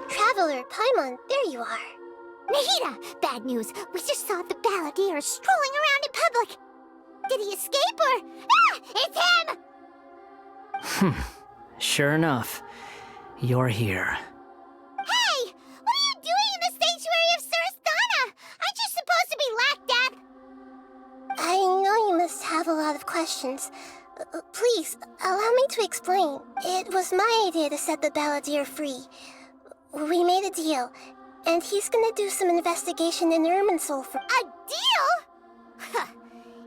Traveler, Paimon, there you are. Nahida! Bad news! We just saw the balladeer strolling around in public! Did he escape or... Ah! It's him! Sure enough, you're here. Hey! What are you doing in the sanctuary of Surasthana? Aren't you supposed to be lacked up? I know you must have a lot of questions. Please, allow me to explain. It was my idea to set the balladeer free. We made a deal, and he's gonna do some investigation in Irminsul for— A deal?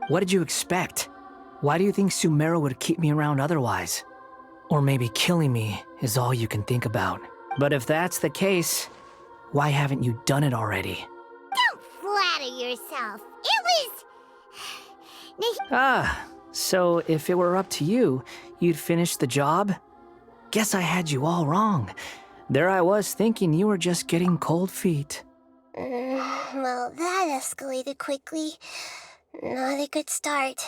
What did you expect? Why do you think Sumeru would keep me around otherwise? Or maybe killing me is all you can think about. But if that's the case, why haven't you done it already? Don't flatter yourself. It was... So if it were up to you, you'd finish the job? Guess I had you all wrong. There I was thinking you were just getting cold feet. Well, that escalated quickly. Not a good start.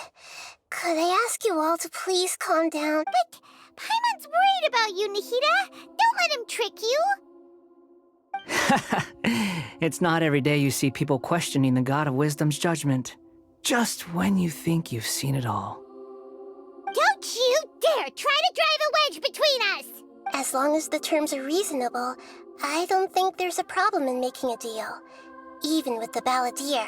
Could I ask you all to please calm down? But Paimon's worried about you, Nahida. Don't let him trick you. It's not every day you see people questioning the God of Wisdom's judgment. Just when you think you've seen it all. Don't you dare try to drive a wedge between us! As long as the terms are reasonable, I don't think there's a problem in making a deal. Even with the balladeer.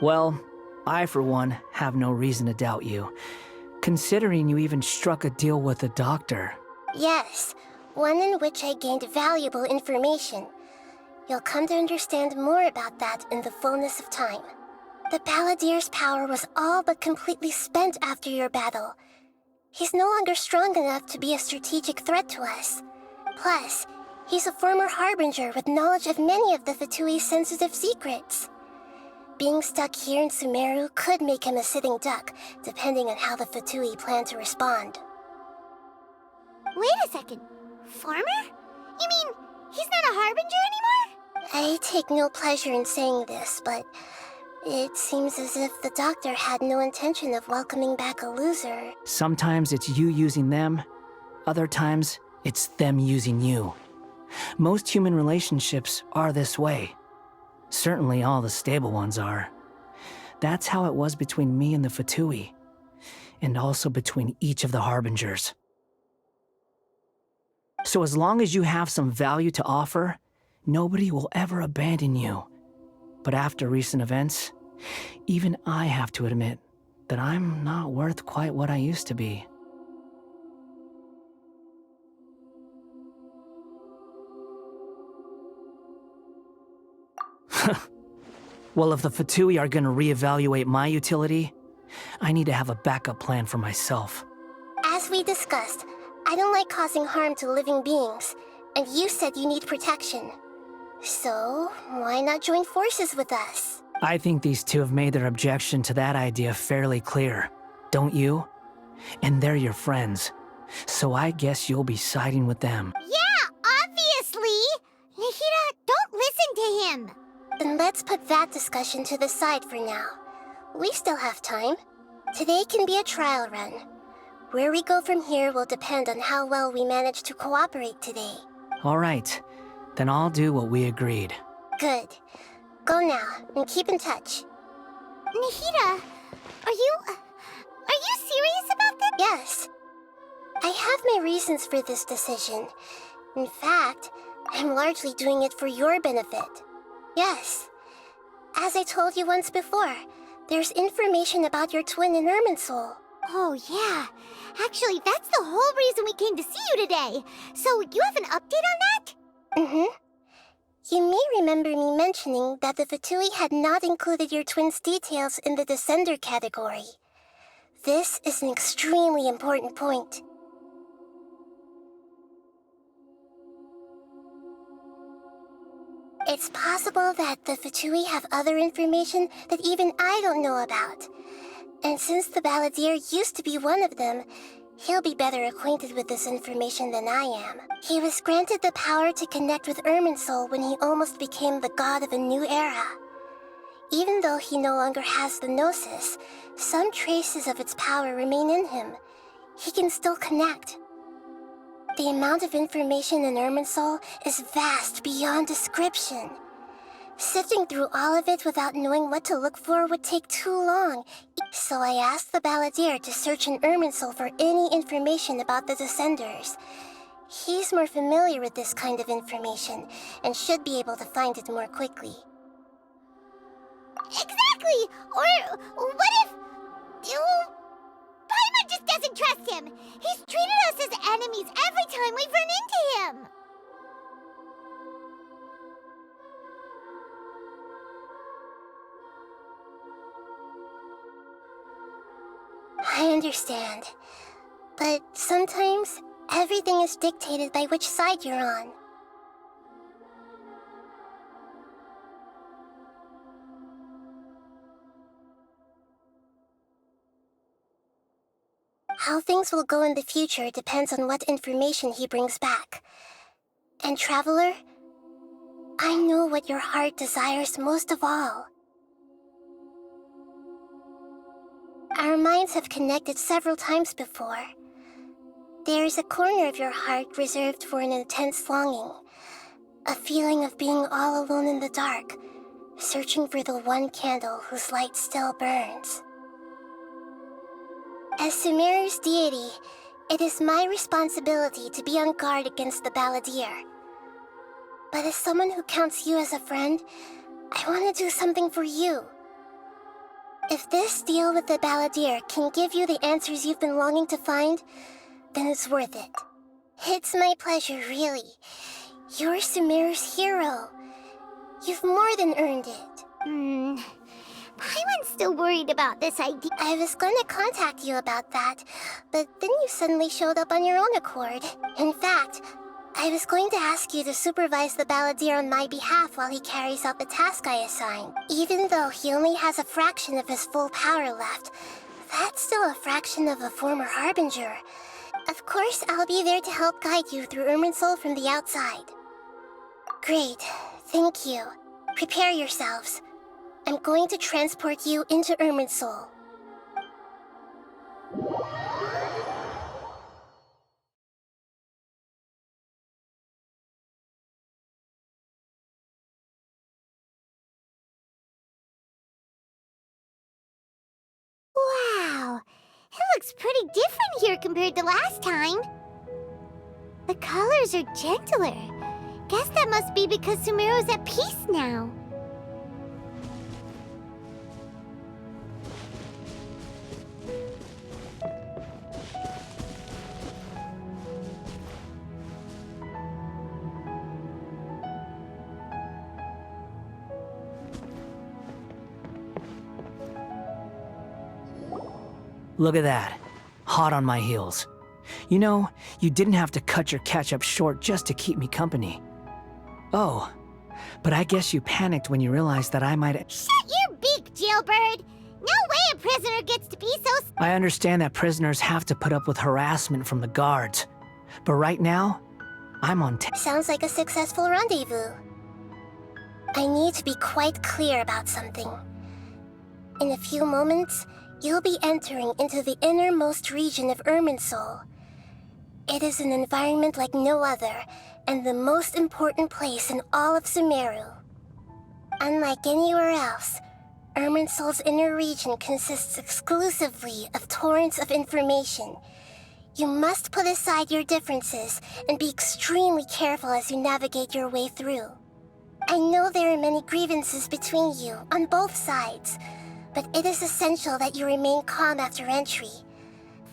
Well, I for one have no reason to doubt you, considering you even struck a deal with the doctor. Yes, one in which I gained valuable information. You'll come to understand more about that in the fullness of time. The balladeer's power was all but completely spent after your battle. He's no longer strong enough to be a strategic threat to us. Plus, he's a former harbinger with knowledge of many of the Fatui's sensitive secrets. Being stuck here in Sumeru could make him a sitting duck, depending on how the Fatui plan to respond. Wait a second. Farmer? You mean he's not a harbinger anymore? I take no pleasure in saying this, but it seems as if the doctor had no intention of welcoming back a loser. Sometimes it's you using them, other times it's them using you. Most human relationships are this way. Certainly all the stable ones are. That's how it was between me and the Fatui, and also between each of the harbingers. So as long as you have some value to offer, nobody will ever abandon you. But after recent events, even I have to admit that I'm not worth quite what I used to be. Well, if the Fatui are gonna reevaluate my utility, I need to have a backup plan for myself. As we discussed, I don't like causing harm to living beings, and you said you need protection. So, why not join forces with us? I think these two have made their objection to that idea fairly clear, don't you? And they're your friends, so I guess you'll be siding with them. Yeah, obviously! Nahida, don't listen to him! Then let's put that discussion to the side for now. We still have time. Today can be a trial run. Where we go from here will depend on how well we manage to cooperate today. All right, then I'll do what we agreed. Good. Go now, and keep in touch. Nahida, are you serious about this? Yes. I have my reasons for this decision. In fact, I'm largely doing it for your benefit. Yes. As I told you once before, there's information about your twin in Irminsul. Oh, yeah. Actually, that's the whole reason we came to see you today. So, you have an update on that? Mm-hmm. You may remember me mentioning that the Fatui had not included your twin's details in the Descender category. This is an extremely important point. It's possible that the Fatui have other information that even I don't know about. And since the balladeer used to be one of them, He'll be better acquainted with this information than I am. He was granted the power to connect with Irminsul when he almost became the god of a new era. Even though he no longer has the Gnosis, some traces of its power remain in him. He can still connect. The amount of information in Irminsul is vast beyond description. Sifting through all of it without knowing what to look for would take too long, so I asked the Balladeer to search in Irminsul for any information about the Descenders. He's more familiar with this kind of information, and should be able to find it more quickly. Exactly! Or what if... Paimon just doesn't trust him! He's treated us as enemies every time we've run into him! I understand. But sometimes, everything is dictated by which side you're on. How things will go in the future depends on what information he brings back. And Traveler, I know what your heart desires most of all. Our minds have connected several times before. There is a corner of your heart reserved for an intense longing, a feeling of being all alone in the dark, searching for the one candle whose light still burns. As Sumeru's deity, it is my responsibility to be on guard against the Balladeer. But as someone who counts you as a friend, I want to do something for you. If this deal with the Balladeer can give you the answers you've been longing to find, then it's worth it. It's my pleasure, really. You're Sumeru's hero. You've more than earned it. Paimon's still worried about this idea. I was going to contact you about that, but then you suddenly showed up on your own accord. In fact, I was going to ask you to supervise the Balladeer on my behalf while he carries out the task I assign. Even though he only has a fraction of his full power left, that's still a fraction of a former Harbinger. Of course, I'll be there to help guide you through Irminsul from the outside. Great, thank you. Prepare yourselves. I'm going to transport you into Irminsul. Wow, it looks pretty different here compared to last time. The colors are gentler. Guess that must be because Sumeru's at peace now. Look at that. Hot on my heels. You know, you didn't have to cut your catch-up short just to keep me company. Oh, but I guess you panicked when you realized that I might— Shut your beak, jailbird! No way a prisoner gets to be so— I understand that prisoners have to put up with harassment from the guards. But right now, I'm on— Sounds like a successful rendezvous. I need to be quite clear about something. In a few moments, you'll be entering into the innermost region of Irminsul. It is an environment like no other, and the most important place in all of Sumeru. Unlike anywhere else, Irminsul's inner region consists exclusively of torrents of information. You must put aside your differences and be extremely careful as you navigate your way through. I know there are many grievances between you on both sides, but it is essential that you remain calm after entry.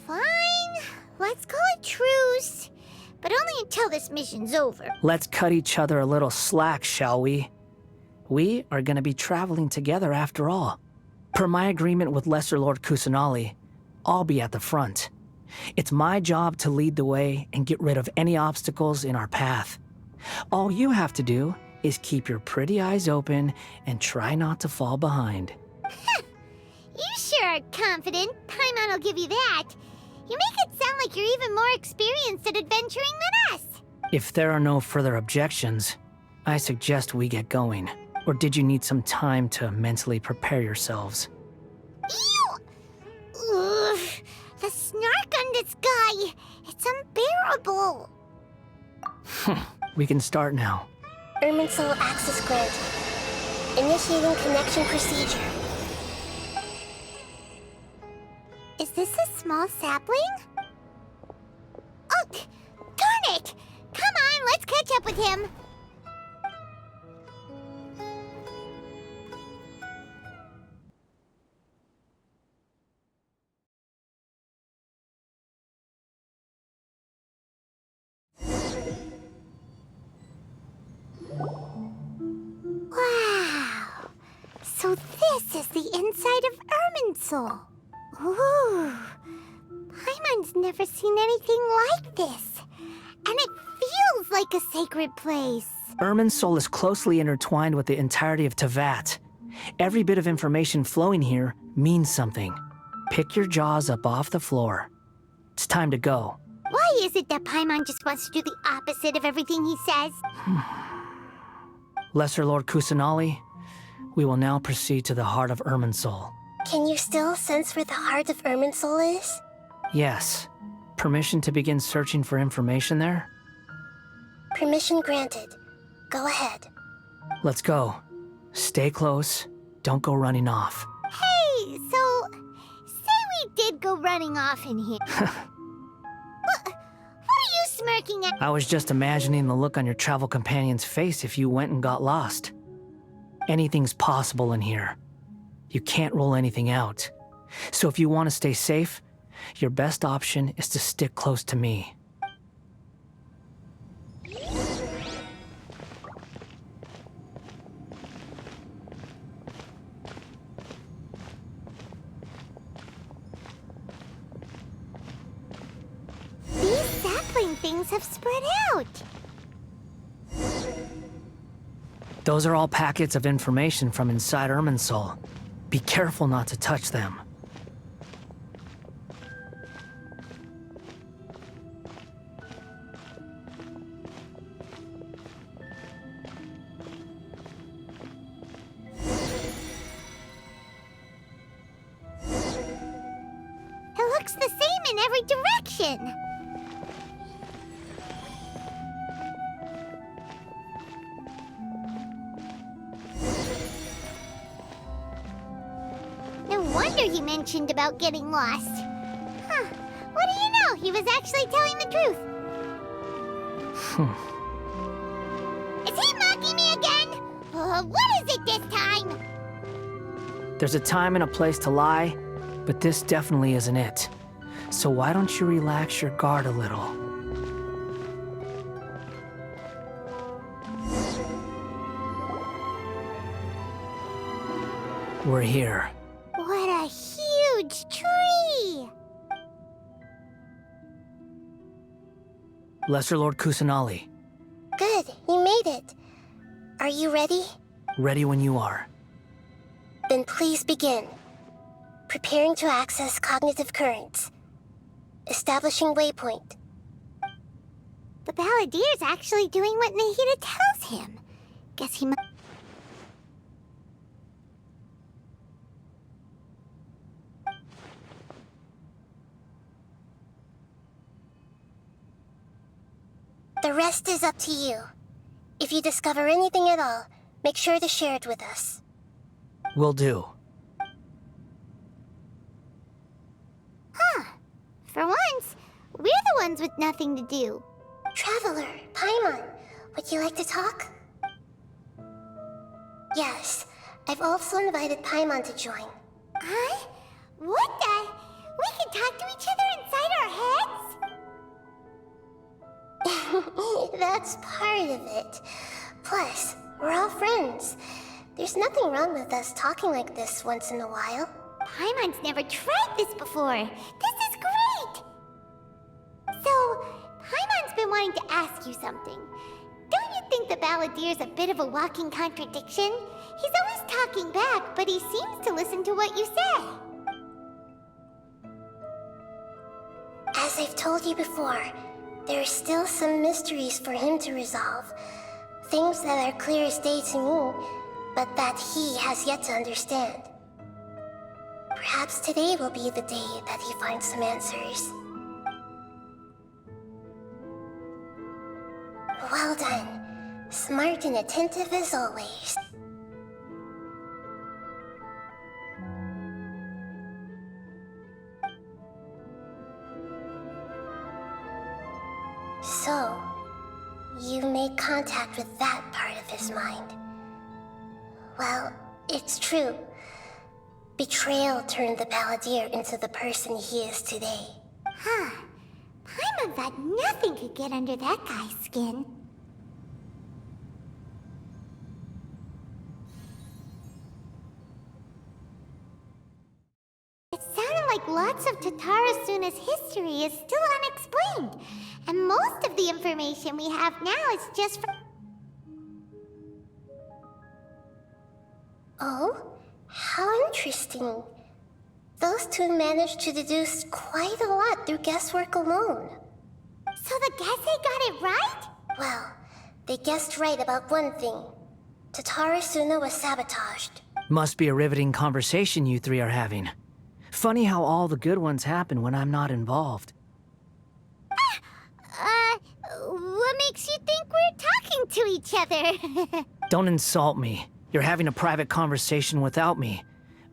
Fine, let's call it truce. But only until this mission's over. Let's cut each other a little slack, shall we? We are gonna be traveling together after all. Per my agreement with Lesser Lord Kusanali, I'll be at the front. It's my job to lead the way and get rid of any obstacles in our path. All you have to do is keep your pretty eyes open and try not to fall behind. You sure are confident. Paimon will give you that. You make it sound like you're even more experienced at adventuring than us. If there are no further objections, I suggest we get going. Or did you need some time to mentally prepare yourselves? Ew! Ugh, the snark on this guy, it's unbearable. We can start now. Irminsul access granted. Initiating connection procedure. Is this a small sapling? Oh, darn it! Come on, let's catch up with him. Wow! So this is the inside of Irminsul. Ooh! Paimon's never seen anything like this. And it feels like a sacred place. Irminsul is closely intertwined with the entirety of Teyvat. Every bit of information flowing here means something. Pick your jaws up off the floor. It's time to go. Why is it that Paimon just wants to do the opposite of everything he says? Lesser Lord Kusanali, we will now proceed to the heart of Irminsul. Can you still sense where the heart of Irminsul is? Yes. Permission to begin searching for information there? Permission granted. Go ahead. Let's go. Stay close. Don't go running off. Hey, so... say we did go running off in here. What are you smirking at? I was just imagining the look on your travel companion's face if you went and got lost. Anything's possible in here. You can't rule anything out. So if you want to stay safe, your best option is to stick close to me. These sapling things have spread out. Those are all packets of information from inside Irminsul. Be careful not to touch them. It looks the same in every direction. No wonder he mentioned about getting lost. Huh. What do you know? He was actually telling the truth. Is he mocking me again? What is it this time? There's a time and a place to lie, but this definitely isn't it. So why don't you relax your guard a little? We're here. What a huge tree! Lesser Lord Kusanali, Good, you made it. Are you ready? ready when you are. Then please begin. Preparing to access cognitive currents. Establishing waypoint. The Balladeer's actually doing what Nahida tells him. Guess he must... The rest is up to you. If you discover anything at all, make sure to share it with us. Will do. Huh. For once, we're the ones with nothing to do. Traveler, Paimon, would you like to talk? Yes, I've also invited Paimon to join. Huh? What the? We can talk to each other inside our heads? That's part of it. Plus, we're all friends. There's nothing wrong with us talking like this once in a while. Paimon's never tried this before. This is great! So, Paimon's been wanting to ask you something. Don't you think the Balladeer's a bit of a walking contradiction? He's always talking back, but he seems to listen to what you say. As I've told you before, there are still some mysteries for him to resolve. Things that are clear as day to me, but that he has yet to understand. Perhaps today will be the day that he finds some answers. Well done. Smart and attentive as always. So, you made contact with that part of his mind. Well, it's true. Betrayal turned the Balladeer into the person he is today. Huh. Paimon thought nothing could get under that guy's skin. It sounded like lots of Tatarasuna's history is still unexplained, and most of the information we have now is just from... Oh? How interesting. Those two managed to deduce quite a lot through guesswork alone. So the Gese got it right? Well, they guessed right about one thing. Tatarasuna was sabotaged. Must be a riveting conversation you three are having. Funny how all the good ones happen when I'm not involved. What makes you think we're talking to each other? Don't insult me. You're having a private conversation without me.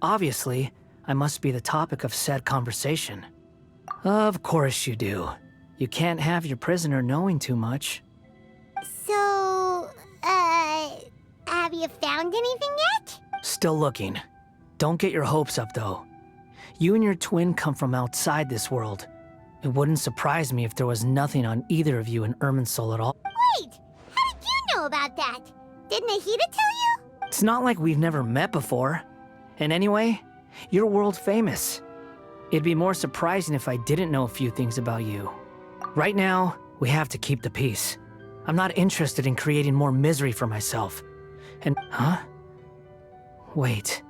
Obviously, I must be the topic of said conversation. Of course you do. You can't have your prisoner knowing too much. So, have you found anything yet? Still looking. Don't get your hopes up, though. You and your twin come from outside this world. It wouldn't surprise me if there was nothing on either of you in Irminsul at all. Wait! How did you know about that? Did Nahida tell you? It's not like we've never met before. And anyway, you're world famous. It'd be more surprising if I didn't know a few things about you. Right now, we have to keep the peace. I'm not interested in creating more misery for myself. And, huh? Wait.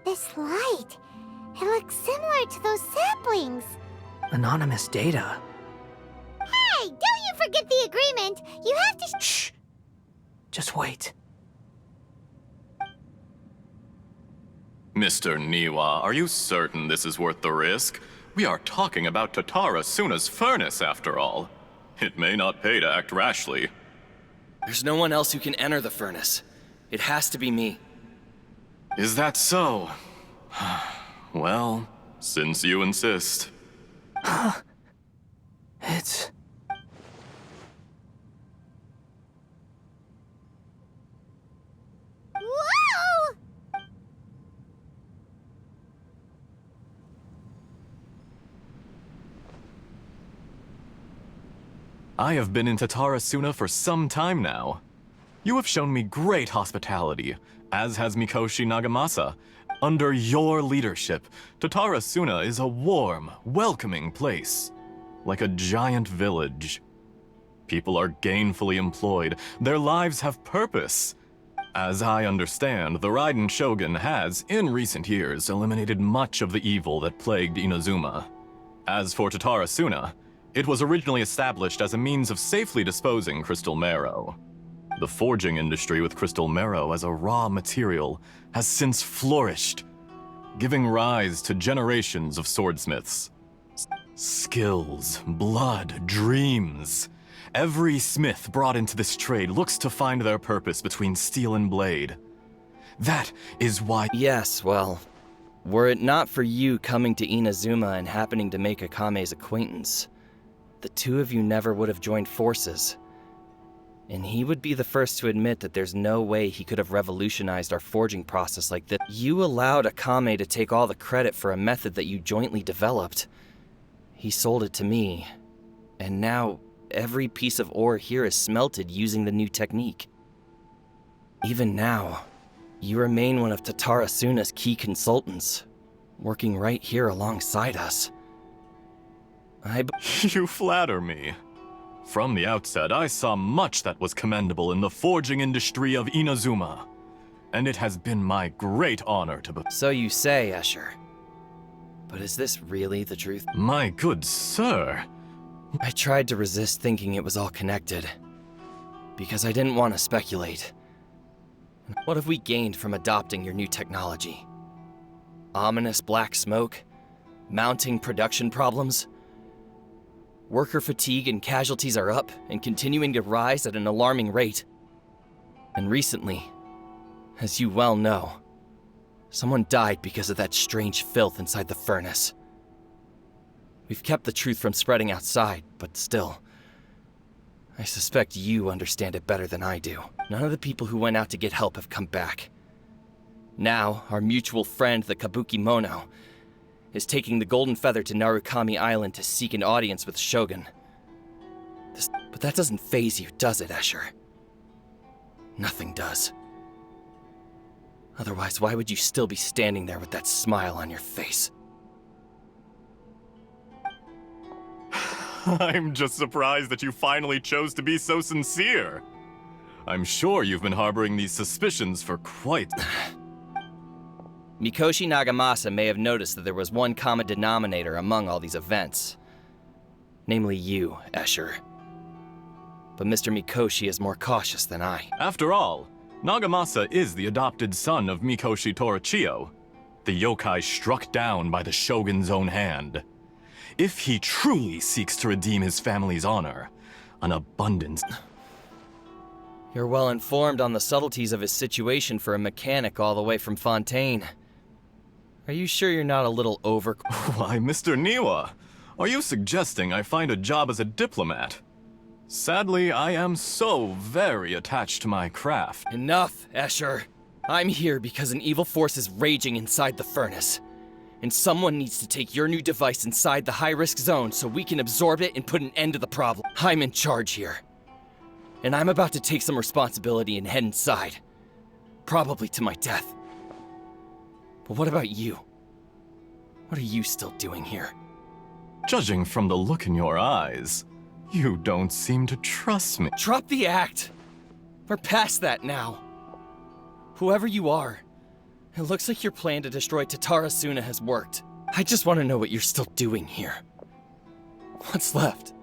This light. It looks similar to those saplings. Anonymous data. Hey, don't you forget the agreement. You have to... Shh. Just wait. Mr. Niwa, are you certain this is worth the risk? We are talking about Tatarasuna's furnace, after all. It may not pay to act rashly. There's no one else who can enter the furnace. It has to be me. Is that so? Well, since you insist. It's... Whoa! I have been in Tatarasuna for some time now. You have shown me great hospitality, as has Mikoshi Nagamasa. Under your leadership, Tatarasuna is a warm, welcoming place. Like a giant village. People are gainfully employed. Their lives have purpose. As I understand, the Raiden Shogun has, in recent years, eliminated much of the evil that plagued Inazuma. As for Tatarasuna, it was originally established as a means of safely disposing crystal marrow. The forging industry with crystal marrow as a raw material has since flourished, giving rise to generations of swordsmiths. Skills, blood, dreams. Every smith brought into this trade looks to find their purpose between steel and blade. That is why— Yes, well, were it not for you coming to Inazuma and happening to make Akame's acquaintance, the two of you never would have joined forces. And he would be the first to admit that there's no way he could have revolutionized our forging process like this. You allowed Akame to take all the credit for a method that you jointly developed. He sold it to me, and now every piece of ore here is smelted using the new technique. Even now, you remain one of Tatarasuna's key consultants, working right here alongside us. You flatter me. From the outset, I saw much that was commendable in the forging industry of Inazuma. and it has been my great honor to So you say, Escher. But is this really the truth? My good sir. I tried to resist thinking it was all connected, because I didn't want to speculate. What have we gained from adopting your new technology? Ominous black smoke? Mounting production problems? Worker fatigue and casualties are up and continuing to rise at an alarming rate. And recently, as you well know, someone died because of that strange filth inside the furnace. We've kept the truth from spreading outside, but still, I suspect you understand it better than I do. None of the people who went out to get help have come back. Now, our mutual friend, the Kabuki Mono, is taking the Golden Feather to Narukami Island to seek an audience with Shogun. But that doesn't faze you, does it, Escher? Nothing does. Otherwise, why would you still be standing there with that smile on your face? I'm just surprised that you finally chose to be so sincere. I'm sure you've been harboring these suspicions for quite... Mikoshi Nagamasa may have noticed that there was one common denominator among all these events. Namely you, Escher. But Mr. Mikoshi is more cautious than I. After all, Nagamasa is the adopted son of Mikoshi Torachiyo, the yokai struck down by the Shogun's own hand. If he truly seeks to redeem his family's honor, an abundance... You're well informed on the subtleties of his situation for a mechanic all the way from Fontaine. Are you sure you're not a little over... Why, Mr. Niwa, are you suggesting I find a job as a diplomat? Sadly, I am so very attached to my craft. Enough, Escher. I'm here because an evil force is raging inside the furnace. And someone needs to take your new device inside the high-risk zone so we can absorb it and put an end to the problem. I'm in charge here. And I'm about to take some responsibility and head inside. Probably to my death. But what about you? What are you still doing here? Judging from the look in your eyes, you don't seem to trust me. Drop the act! We're past that now. Whoever you are, it looks like your plan to destroy Tatarasuna has worked. I just want to know what you're still doing here. What's left?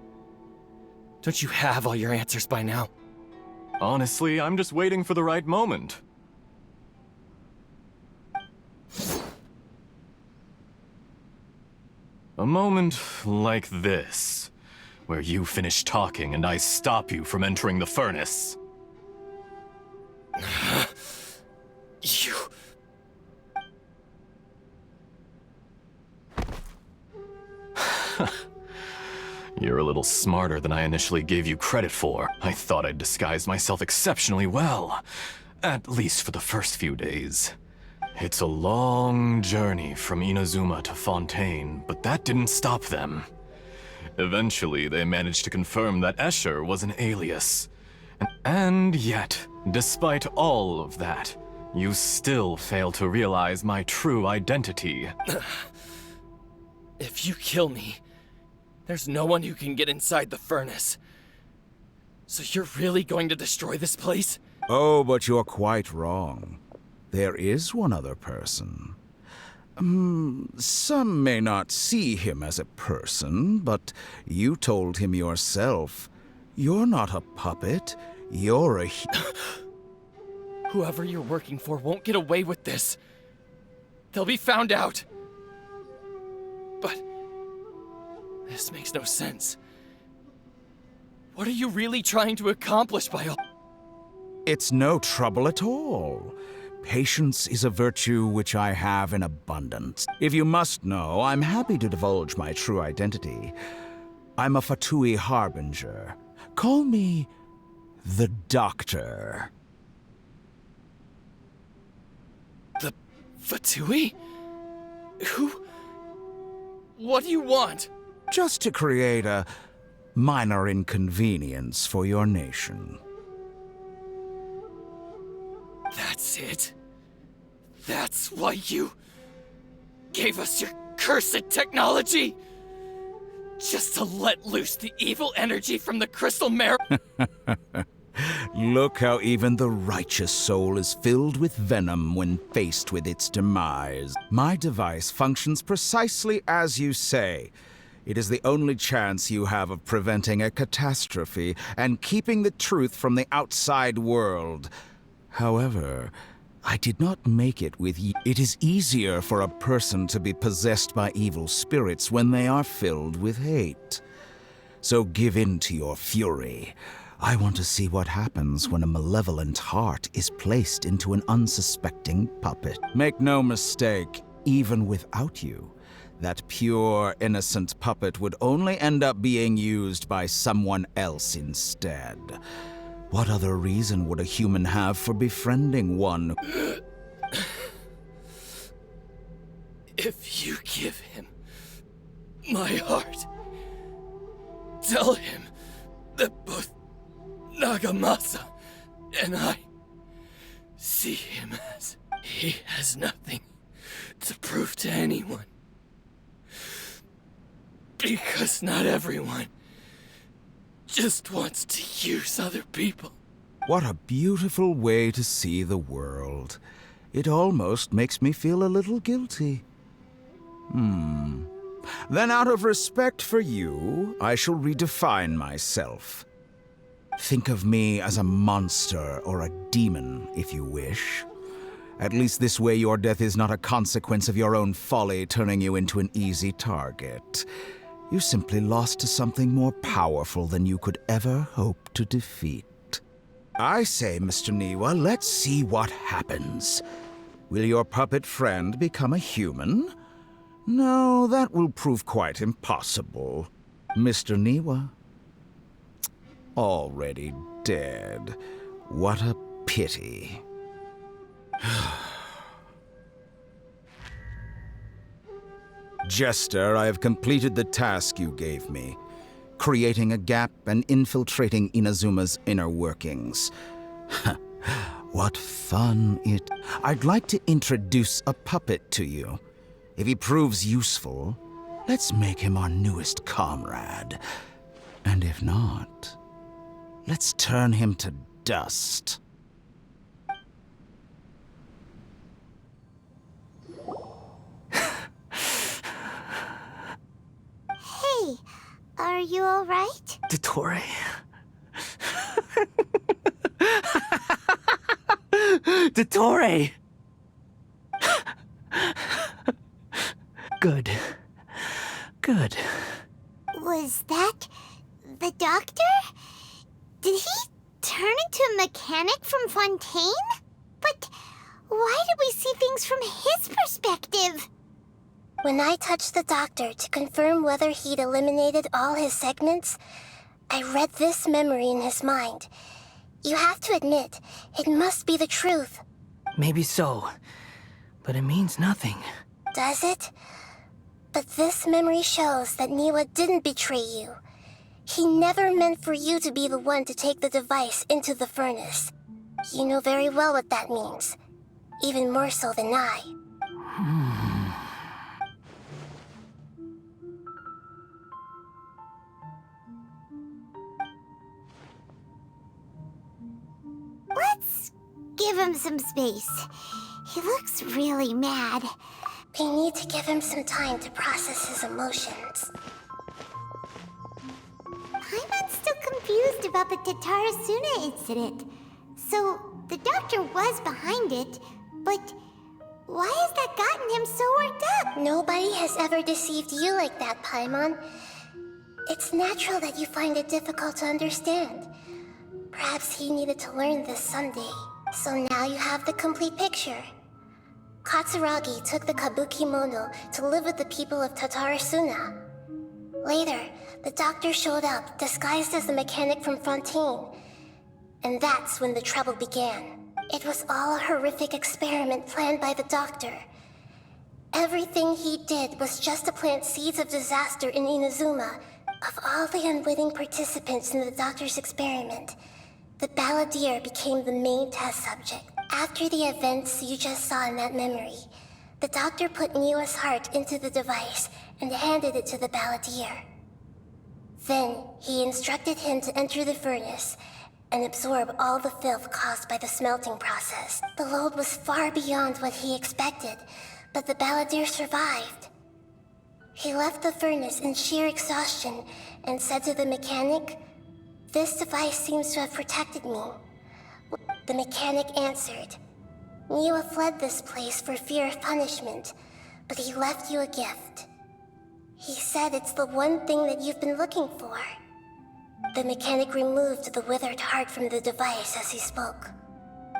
Don't you have all your answers by now? Honestly, I'm just waiting for the right moment. A moment like this, where you finish talking and I stop you from entering the furnace. You... You're a little smarter than I initially gave you credit for. I thought I'd disguised myself exceptionally well, at least for the first few days. It's a long journey from Inazuma to Fontaine, but that didn't stop them. Eventually, they managed to confirm that Escher was an alias. And yet, despite all of that, you still fail to realize my true identity. If you kill me, there's no one who can get inside the furnace. So you're really going to destroy this place? Oh, but you're quite wrong. There is one other person. Some may not see him as a person, but you told him yourself. You're not a puppet. You're a... Whoever you're working for won't get away with this. They'll be found out. But... this makes no sense. What are you really trying to accomplish by all... It's no trouble at all. Patience is a virtue which I have in abundance. If you must know, I'm happy to divulge my true identity. I'm a Fatui Harbinger. Call me the Doctor. The Fatui? Who... what do you want? Just to create a minor inconvenience for your nation. That's it? That's why you gave us your cursed technology? Just to let loose the evil energy from the crystal mirror? Look how even the righteous soul is filled with venom when faced with its demise. My device functions precisely as you say. It is the only chance you have of preventing a catastrophe and keeping the truth from the outside world. However, I did not make it with you. It is easier for a person to be possessed by evil spirits when they are filled with hate. So give in to your fury. I want to see what happens when a malevolent heart is placed into an unsuspecting puppet. Make no mistake, even without you, that pure, innocent puppet would only end up being used by someone else instead. What other reason would a human have for befriending one? If you give him my heart, tell him that both Nagamasa and I see him as he has nothing to prove to anyone. Because not everyone just wants to use other people. What a beautiful way to see the world. It almost makes me feel a little guilty. Then out of respect for you, I shall redefine myself. Think of me as a monster or a demon, if you wish. At least this way your death is not a consequence of your own folly turning you into an easy target. You simply lost to something more powerful than you could ever hope to defeat. I say, Mr. Niwa, let's see what happens. Will your puppet friend become a human? No, that will prove quite impossible. Mr. Niwa? Already dead. What a pity. Jester, I have completed the task you gave me, creating a gap and infiltrating Inazuma's inner workings. What fun it... I'd like to introduce a puppet to you. If he proves useful, let's make him our newest comrade. And if not, let's turn him to dust. Hey, are you alright? Dottore. Dottore! Good. Good. Was that the doctor? Did he turn into a mechanic from Fontaine? But why did we see things from his perspective? When I touched the doctor to confirm whether he'd eliminated all his segments, I read this memory in his mind. You have to admit, it must be the truth. Maybe so, but it means nothing. Does it? But this memory shows that Niwa didn't betray you. He never meant for you to be the one to take the device into the furnace. You know very well what that means. Even more so than I. Let's give him some space. He looks really mad. We need to give him some time to process his emotions. Paimon's still confused about the Tatarasuna incident. So, the doctor was behind it, but why has that gotten him so worked up? Nobody has ever deceived you like that, Paimon. It's natural that you find it difficult to understand. Perhaps he needed to learn this someday. So now you have the complete picture. Katsuragi took the kabuki mono to live with the people of Tatarasuna. Later, the doctor showed up, disguised as a mechanic from Fontaine. And that's when the trouble began. It was all a horrific experiment planned by the doctor. Everything he did was just to plant seeds of disaster in Inazuma. Of all the unwitting participants in the doctor's experiment, the balladeer became the main test subject. After the events you just saw in that memory, the doctor put Niwa's heart into the device and handed it to the balladeer. Then, he instructed him to enter the furnace and absorb all the filth caused by the smelting process. The load was far beyond what he expected, but the balladeer survived. He left the furnace in sheer exhaustion and said to the mechanic, "This device seems to have protected me." The mechanic answered, "Niwa fled this place for fear of punishment, but he left you a gift. He said it's the one thing that you've been looking for." The mechanic removed the withered heart from the device as he spoke.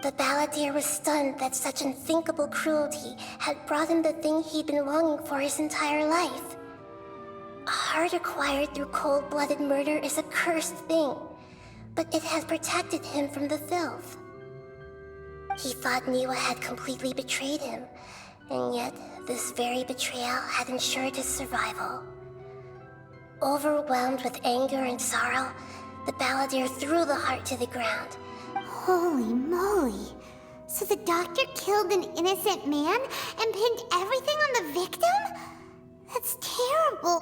The balladeer was stunned that such unthinkable cruelty had brought him the thing he'd been longing for his entire life. A heart acquired through cold-blooded murder is a cursed thing, but it had protected him from the filth. He thought Niwa had completely betrayed him, and yet this very betrayal had ensured his survival. Overwhelmed with anger and sorrow, the balladeer threw the heart to the ground. Holy moly. So the doctor killed an innocent man and pinned everything on the victim? That's terrible.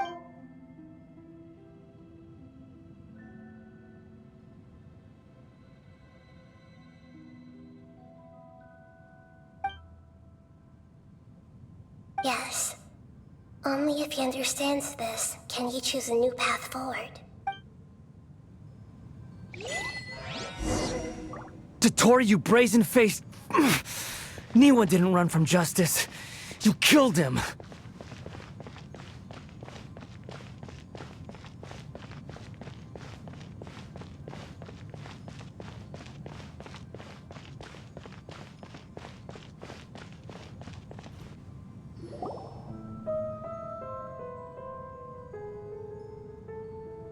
Yes. Only if he understands this can he choose a new path forward. Dottore, you brazen-faced... Niwa didn't run from justice. You killed him.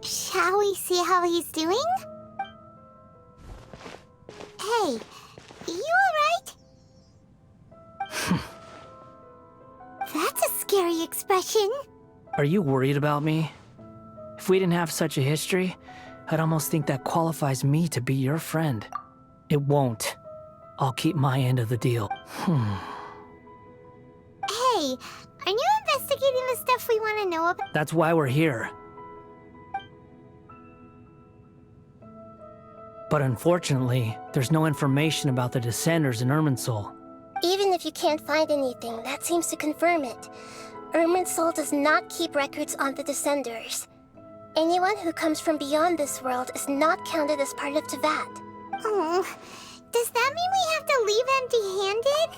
Shall we see how he's doing? Hey, you alright? That's a scary expression. Are you worried about me? If we didn't have such a history, I'd almost think that qualifies me to be your friend. It won't. I'll keep my end of the deal. Hey, aren't you investigating the stuff we want to know about? That's why we're here. But unfortunately, there's no information about the Descenders in Irminsul. Even if you can't find anything, that seems to confirm it. Irminsul does not keep records on the Descenders. Anyone who comes from beyond this world is not counted as part of Tevat. Oh, does that mean we have to leave empty-handed?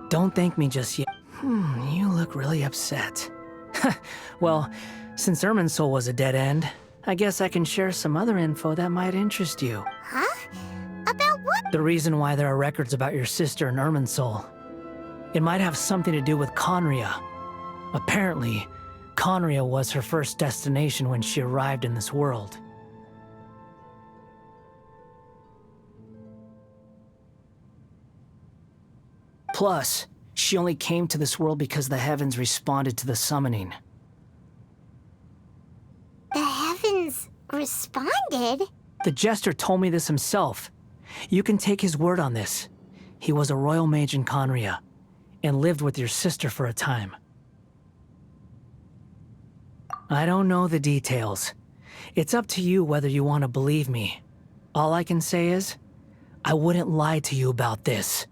Don't thank me just yet. You look really upset. Well, since Irminsul was a dead end, I guess I can share some other info that might interest you. Huh? About what? The reason why there are records about your sister in Irminsul. It might have something to do with Conria. Apparently, Conria was her first destination when she arrived in this world. Plus, she only came to this world because the heavens responded to the summoning. The heavens responded? The Jester told me this himself. You can take his word on this. He was a royal mage in Conria, and lived with your sister for a time. I don't know the details. It's up to you whether you want to believe me. All I can say is, I wouldn't lie to you about this.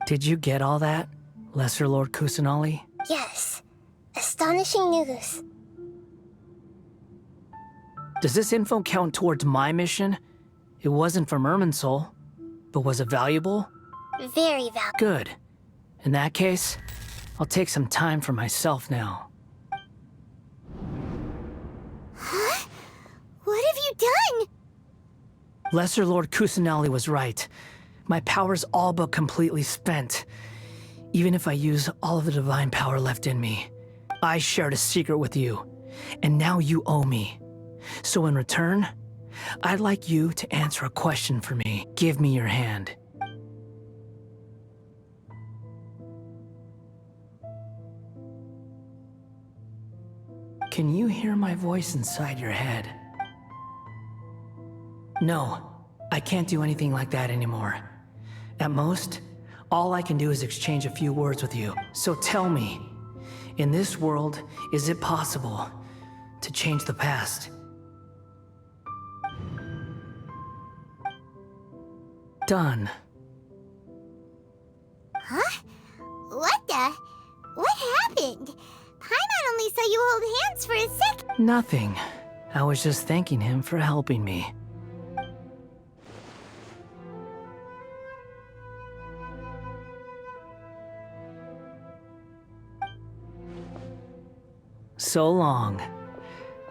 Did you get all that, Lesser Lord Kusanali? Yes. Astonishing news. Does this info count towards my mission? It wasn't from Irminsul, but was it valuable? Very valuable. Good. In that case, I'll take some time for myself now. Huh? What have you done? Lesser Lord Kusanali was right. My power's all but completely spent. Even if I use all of the divine power left in me. I shared a secret with you, and now you owe me. So in return, I'd like you to answer a question for me. Give me your hand. Can you hear my voice inside your head? No, I can't do anything like that anymore. At most, all I can do is exchange a few words with you. So tell me, in this world, is it possible to change the past? done. Huh? What the? What happened? Paimon only saw you hold hands for a second. Nothing. I was just thanking him for helping me. So long.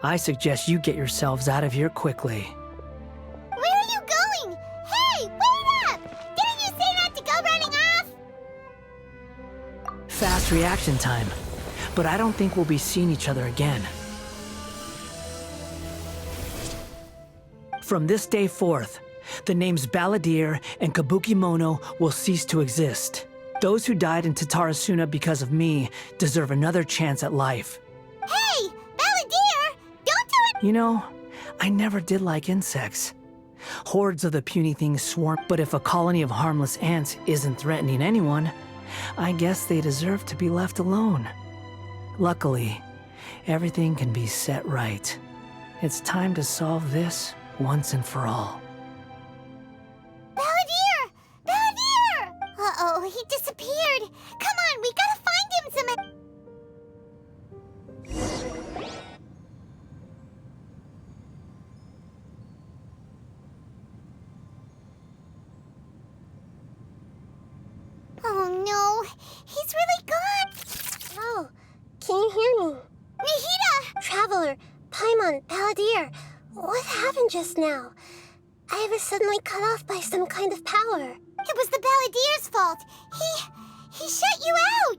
I suggest you get yourselves out of here quickly. Where are you going? Hey, wait up! Didn't you say not to go running off? Fast reaction time. But I don't think we'll be seeing each other again. From this day forth, the names Balladeer and Kabukimono will cease to exist. Those who died in Tatarasuna because of me deserve another chance at life. Hey, Balladeer! Don't do it! You know, I never did like insects. Hordes of the puny things swarm, but if a colony of harmless ants isn't threatening anyone, I guess they deserve to be left alone. Luckily, everything can be set right. It's time to solve this once and for all. Balladeer! Balladeer! Uh-oh, he disappeared. Come on, we gotta find him some... Oh no, he's really gone. Oh, can you hear me? Nahida! Traveler, Paimon, Balladeer, what happened just now? I was suddenly cut off by some kind of power. It was the Balladeer's fault. He shut you out.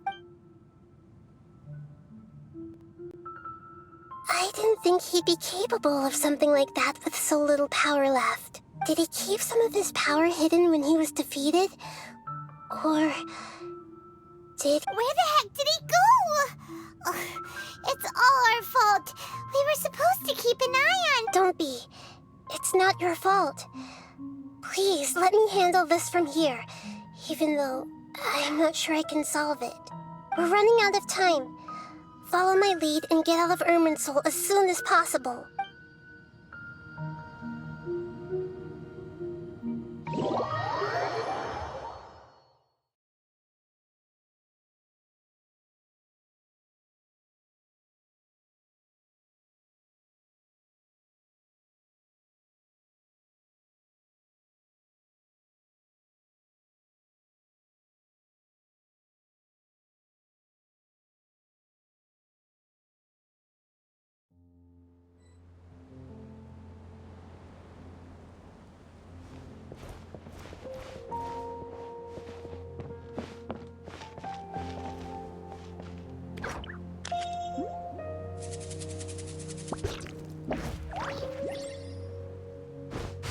I didn't think he'd be capable of something like that with so little power left. Did he keep some of his power hidden when he was defeated? Or did... Where the heck did he go? Ugh, it's all our fault. We were supposed to keep an eye on... Don't be. It's not your fault. Please, let me handle this from here, even though I'm not sure I can solve it. We're running out of time. Follow my lead and get out of Irminsul as soon as possible.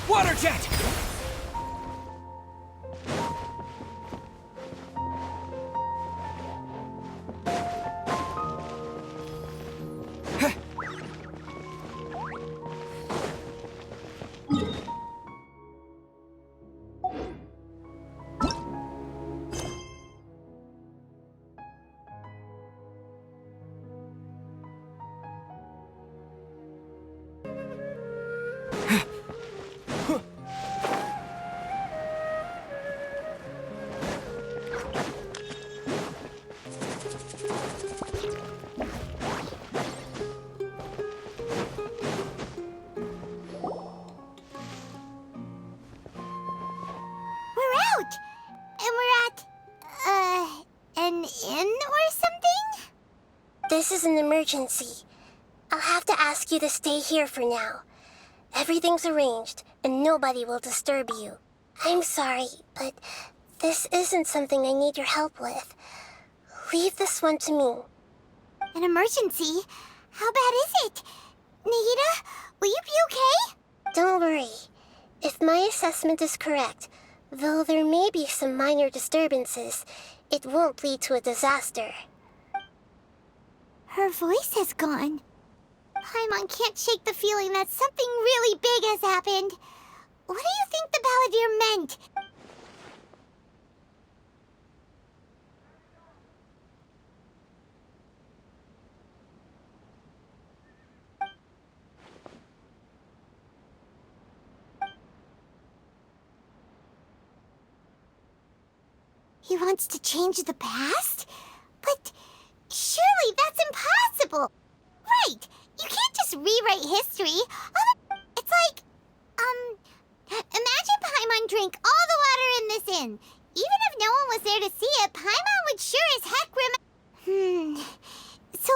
Water jet! We're out! And we're at... an inn or something? This is an emergency. I'll have to ask you to stay here for now. Everything's arranged, and nobody will disturb you. I'm sorry, but this isn't something I need your help with. Leave this one to me. An emergency? How bad is it? Nahida, will you be okay? Don't worry. If my assessment is correct, though there may be some minor disturbances, it won't lead to a disaster. Her voice has gone. Paimon can't shake the feeling that something really big has happened. What do you think the Balladeer meant? He wants to change the past? But surely that's impossible! Right! You can't just rewrite history. It's like, imagine Paimon drank all the water in this inn. Even if no one was there to see it, Paimon would sure as heck So,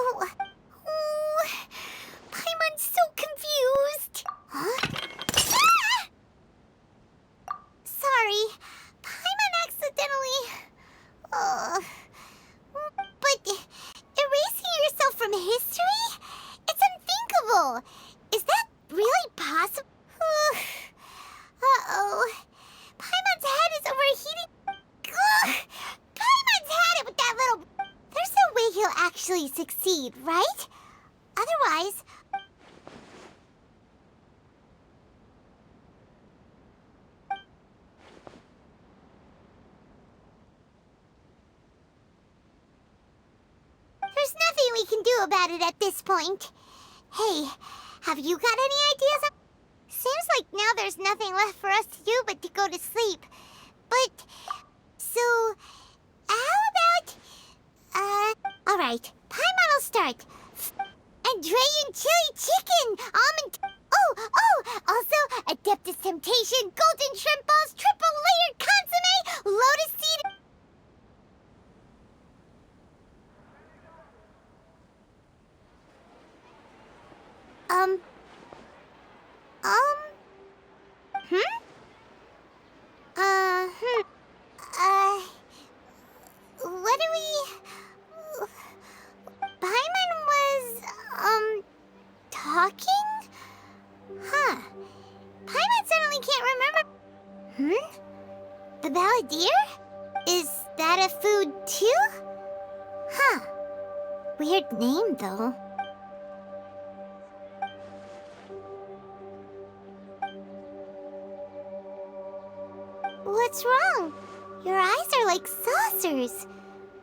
Paimon's so confused. Huh? Ah! Sorry, Paimon accidentally... But erasing yourself from history? It's unthinkable. Is that really possible? Uh-oh. Paimon's head is overheating. Ugh! Paimon's had it with that little... There's no way he'll actually succeed, right? Otherwise... There's nothing we can do about it at this point. Hey, have you got any ideas? Seems like now there's nothing left for us to do but to go to sleep. But, so, how about, alright, Paimon will start. Andrean chili chicken, almond, also, Adeptus Temptation, golden shrimp balls, triple layered consomme, lotus seed. What do we... Paimon was, talking? Huh. Paimon suddenly can't remember... The Balladeer? Is that a food too? Huh. Weird name, though. What's wrong? Your eyes are like saucers.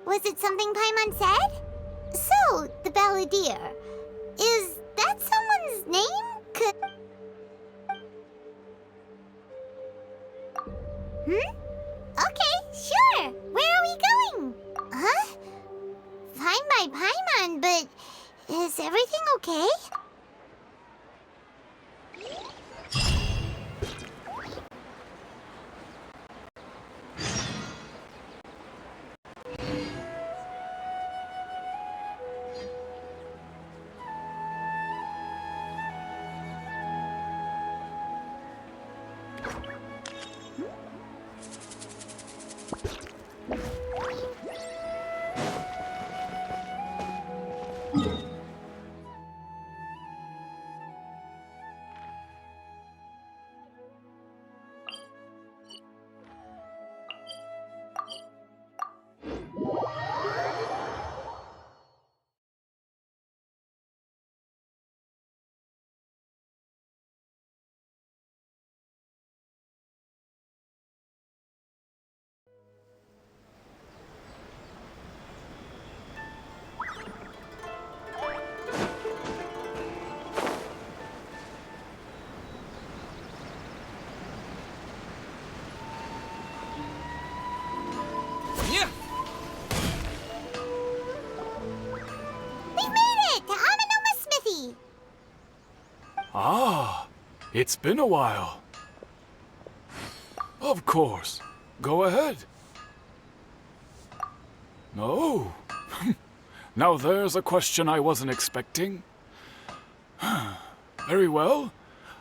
Was it something Paimon said? So, the Balladeer. Is that someone's name? Okay, sure. Where are we going? Huh? Fine by Paimon, but is everything okay? Ah, it's been a while. Of course. Go ahead. Oh. Now there's a question I wasn't expecting. Very well.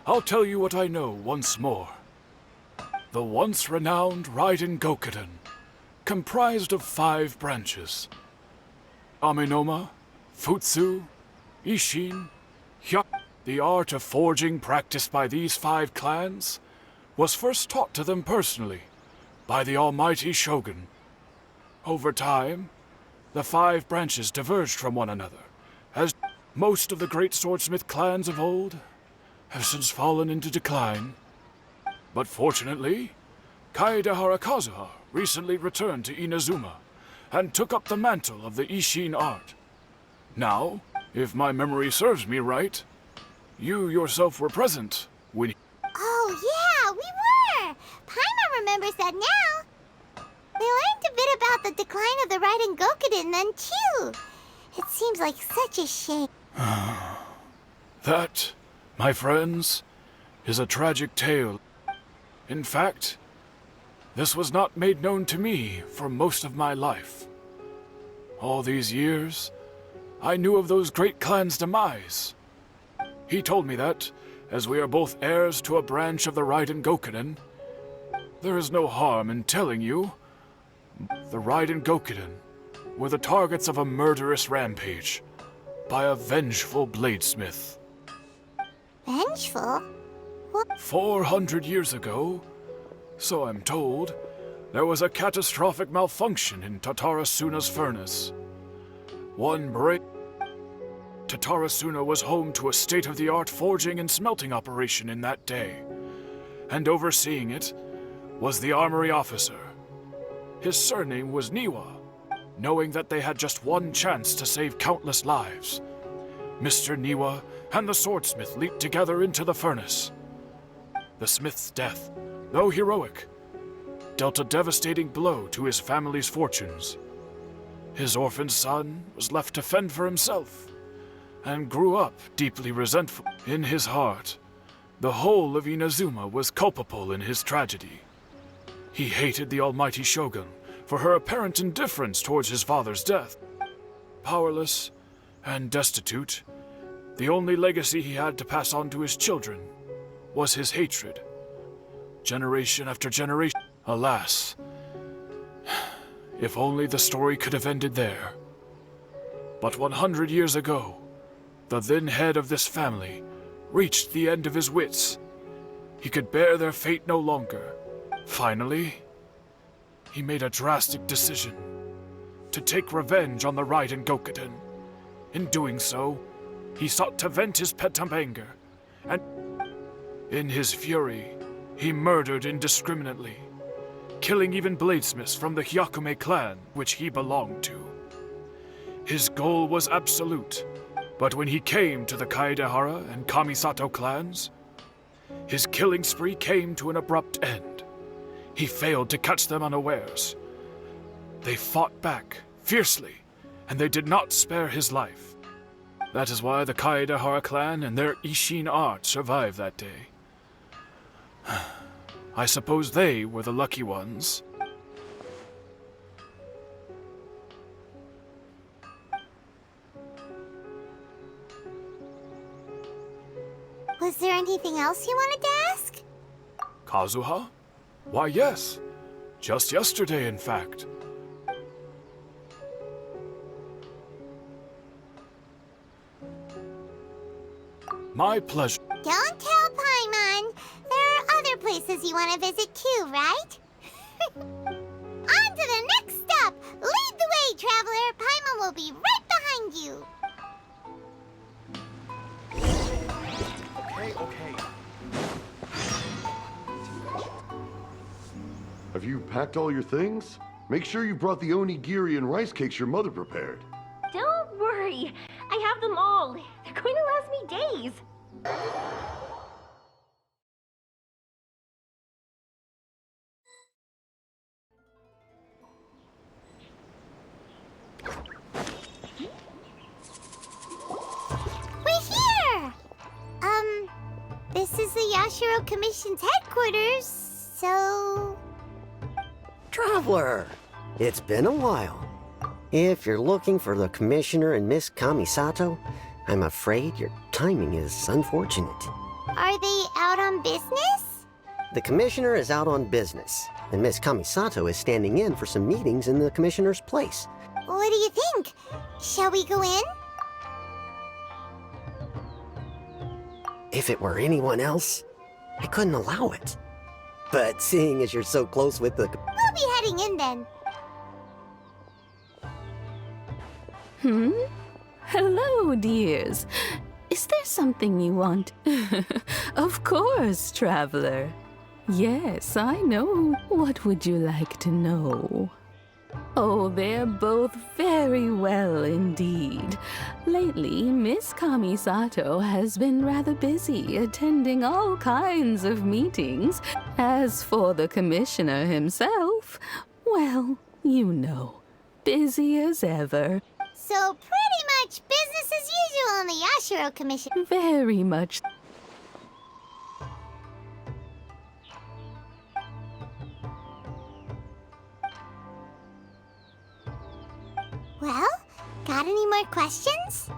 I'll tell you what I know once more. The once renowned Raiden Gokuden, comprised of 5 branches. Amenoma, Futsu, Ishin, Hya. The art of forging practiced by these 5 clans was first taught to them personally by the almighty Shogun. Over time, the 5 branches diverged from one another, as most of the great swordsmith clans of old have since fallen into decline. But fortunately, Kaede Harakazuha recently returned to Inazuma and took up the mantle of the Ishin art. Now, if my memory serves me right, you yourself were present when... Oh yeah, we were! Paimon remembers that now. They learned a bit about the decline of the Raiden Gokuden then, too. It seems like such a shame. That, my friends, is a tragic tale. In fact, this was not made known to me for most of my life. All these years, I knew of those great clans' demise. He told me that, as we are both heirs to a branch of the Raiden Gokuden, there is no harm in telling you. The Raiden Gokuden were the targets of a murderous rampage by a vengeful bladesmith. Vengeful? 400 years ago, so I'm told, there was a catastrophic malfunction in Tatarasuna's furnace. Tatarasuna was home to a state-of-the-art forging and smelting operation in that day, and overseeing it was the armory officer. His surname was Niwa. Knowing that they had just one chance to save countless lives, Mr. Niwa and the swordsmith leaped together into the furnace. The smith's death, though heroic, dealt a devastating blow to his family's fortunes. His orphaned son was left to fend for himself, and grew up deeply resentful. In his heart, the whole of Inazuma was culpable in his tragedy. He hated the almighty shogun for her apparent indifference towards his father's death. Powerless and destitute, the only legacy he had to pass on to his children was his hatred. Generation after generation. Alas, if only the story could have ended there. But 100 years ago, the then head of this family reached the end of his wits. He could bear their fate no longer. Finally, he made a drastic decision to take revenge on the Raiden Gokuden. In doing so, he sought to vent his pent up anger, and in his fury, he murdered indiscriminately, killing even bladesmiths from the Hyakume clan which he belonged to. His goal was absolute, but when he came to the Kaedehara and Kamisato clans, his killing spree came to an abrupt end. He failed to catch them unawares. They fought back fiercely, and they did not spare his life. That is why the Kaedehara clan and their Ishin art survived that day. I suppose they were the lucky ones. Was there anything else you wanted to ask? Kazuha? Why, yes. Just yesterday, in fact. My pleasure. Don't tell Paimon. There are other places you want to visit too, right? On to the next stop! Lead the way, traveler! Paimon will be right behind you! Okay. Have you packed all your things? Make sure you brought the onigiri and rice cakes your mother prepared. Don't worry. I have them all. They're going to last me days. We're here! This is the Yashiro Commission's headquarters, so... Traveler, it's been a while. If you're looking for the Commissioner and Miss Kamisato, I'm afraid your timing is unfortunate. Are they out on business? The Commissioner is out on business, and Miss Kamisato is standing in for some meetings in the Commissioner's place. What do you think? Shall we go in? If it were anyone else, I couldn't allow it. But seeing as you're so close with the... We'll be heading in then. Hello, dears. Is there something you want? Of course, traveler. Yes, I know. What would you like to know? Oh, they're both very well indeed. Lately, Miss Kamisato has been rather busy attending all kinds of meetings. As for the commissioner himself, well, You know, busy as ever. So pretty much business as usual in the Yashiro Commission. Very much. Well, got any more questions?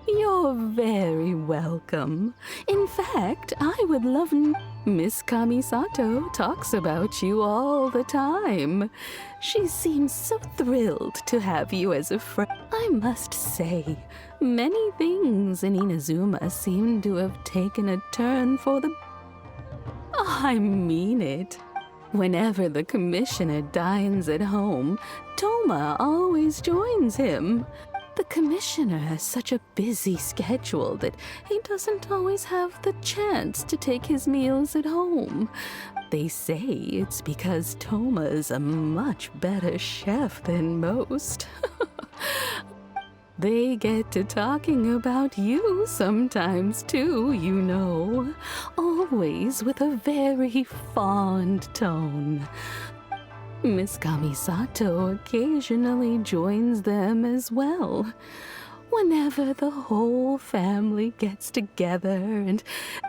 You're very welcome. In fact, I would love... Miss Kamisato talks about you all the time. She seems so thrilled to have you as a friend. I must say, many things in Inazuma seem to have taken a turn for the... I mean it. Whenever the commissioner dines at home, Toma always joins him. The commissioner has such a busy schedule that he doesn't always have the chance to take his meals at home. They say it's because Toma is a much better chef than most. They get to talking about you sometimes too, you know. Always with a very fond tone. Miss Kamisato occasionally joins them as well. Whenever the whole family gets together, and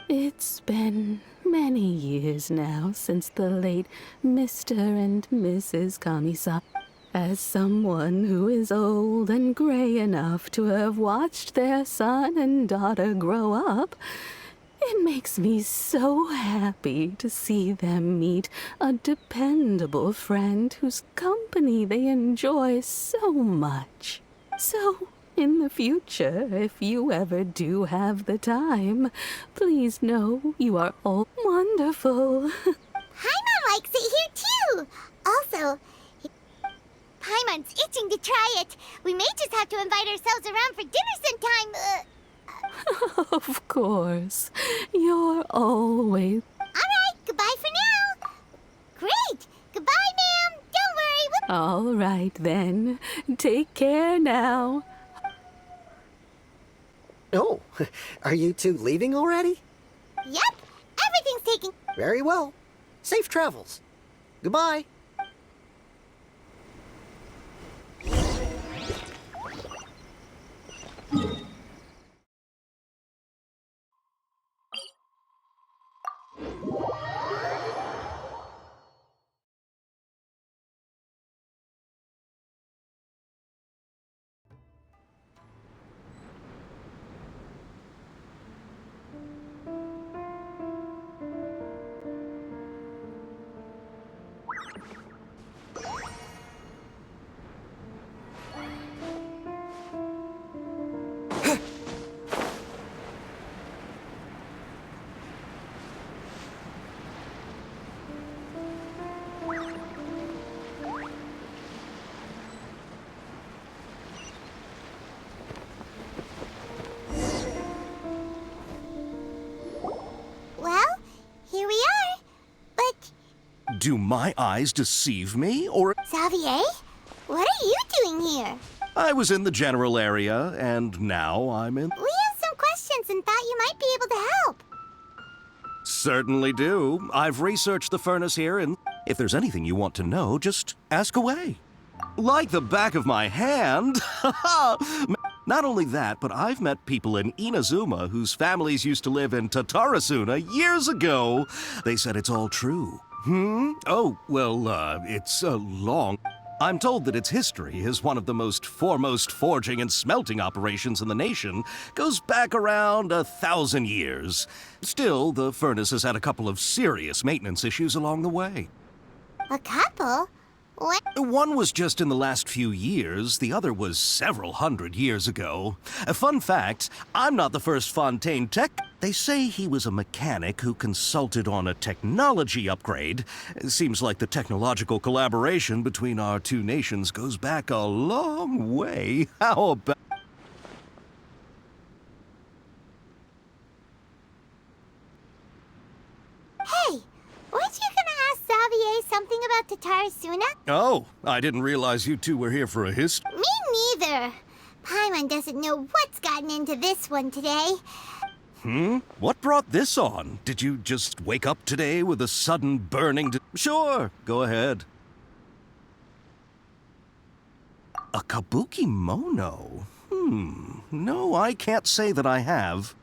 it's been many years now since the late Mr. and Mrs. Kamisato. As someone who is old and gray enough to have watched their son and daughter grow up, it makes me so happy to see them meet a dependable friend whose company they enjoy so much. So, in the future, if you ever do have the time, please know you are all wonderful. Paimon likes it here too! Also, Paimon's itching to try it. We may just have to invite ourselves around for dinner sometime. Of course. You're always... Alright, goodbye for now. Great! Goodbye, ma'am. Don't worry. All right, then. Take care now. Oh, are you two leaving already? Yep, everything's taken. Very well. Safe travels. Goodbye. Well, here we are. But... Do my eyes deceive me, or... Xavier? What are you doing here? I was in the general area, and now I'm in... We have some questions and thought you might be able to help. Certainly do. I've researched the furnace here, and if there's anything you want to know, just ask away. Like the back of my hand! Not only that, but I've met people in Inazuma whose families used to live in Tatarasuna years ago. They said it's all true. Oh, well, it's long. I'm told that its history is one of the most foremost forging and smelting operations in the nation. Goes back around 1,000 years. Still, the furnace has had a couple of serious maintenance issues along the way. A couple? What? One was just in the last few years, the other was several hundred years ago. A fun fact, I'm not the first Fontaine tech. They say he was a mechanic who consulted on a technology upgrade. It seems like the technological collaboration between our two nations goes back a long way. How about... Hey, weren't you gonna ask Xavier something about Tatarasuna? Oh, I didn't realize you two were here for a history. Me neither. Paimon doesn't know what's gotten into this one today. What brought this on? Did you just wake up today with a sudden burning Sure, go ahead. A kabuki mono? No, I can't say that I have.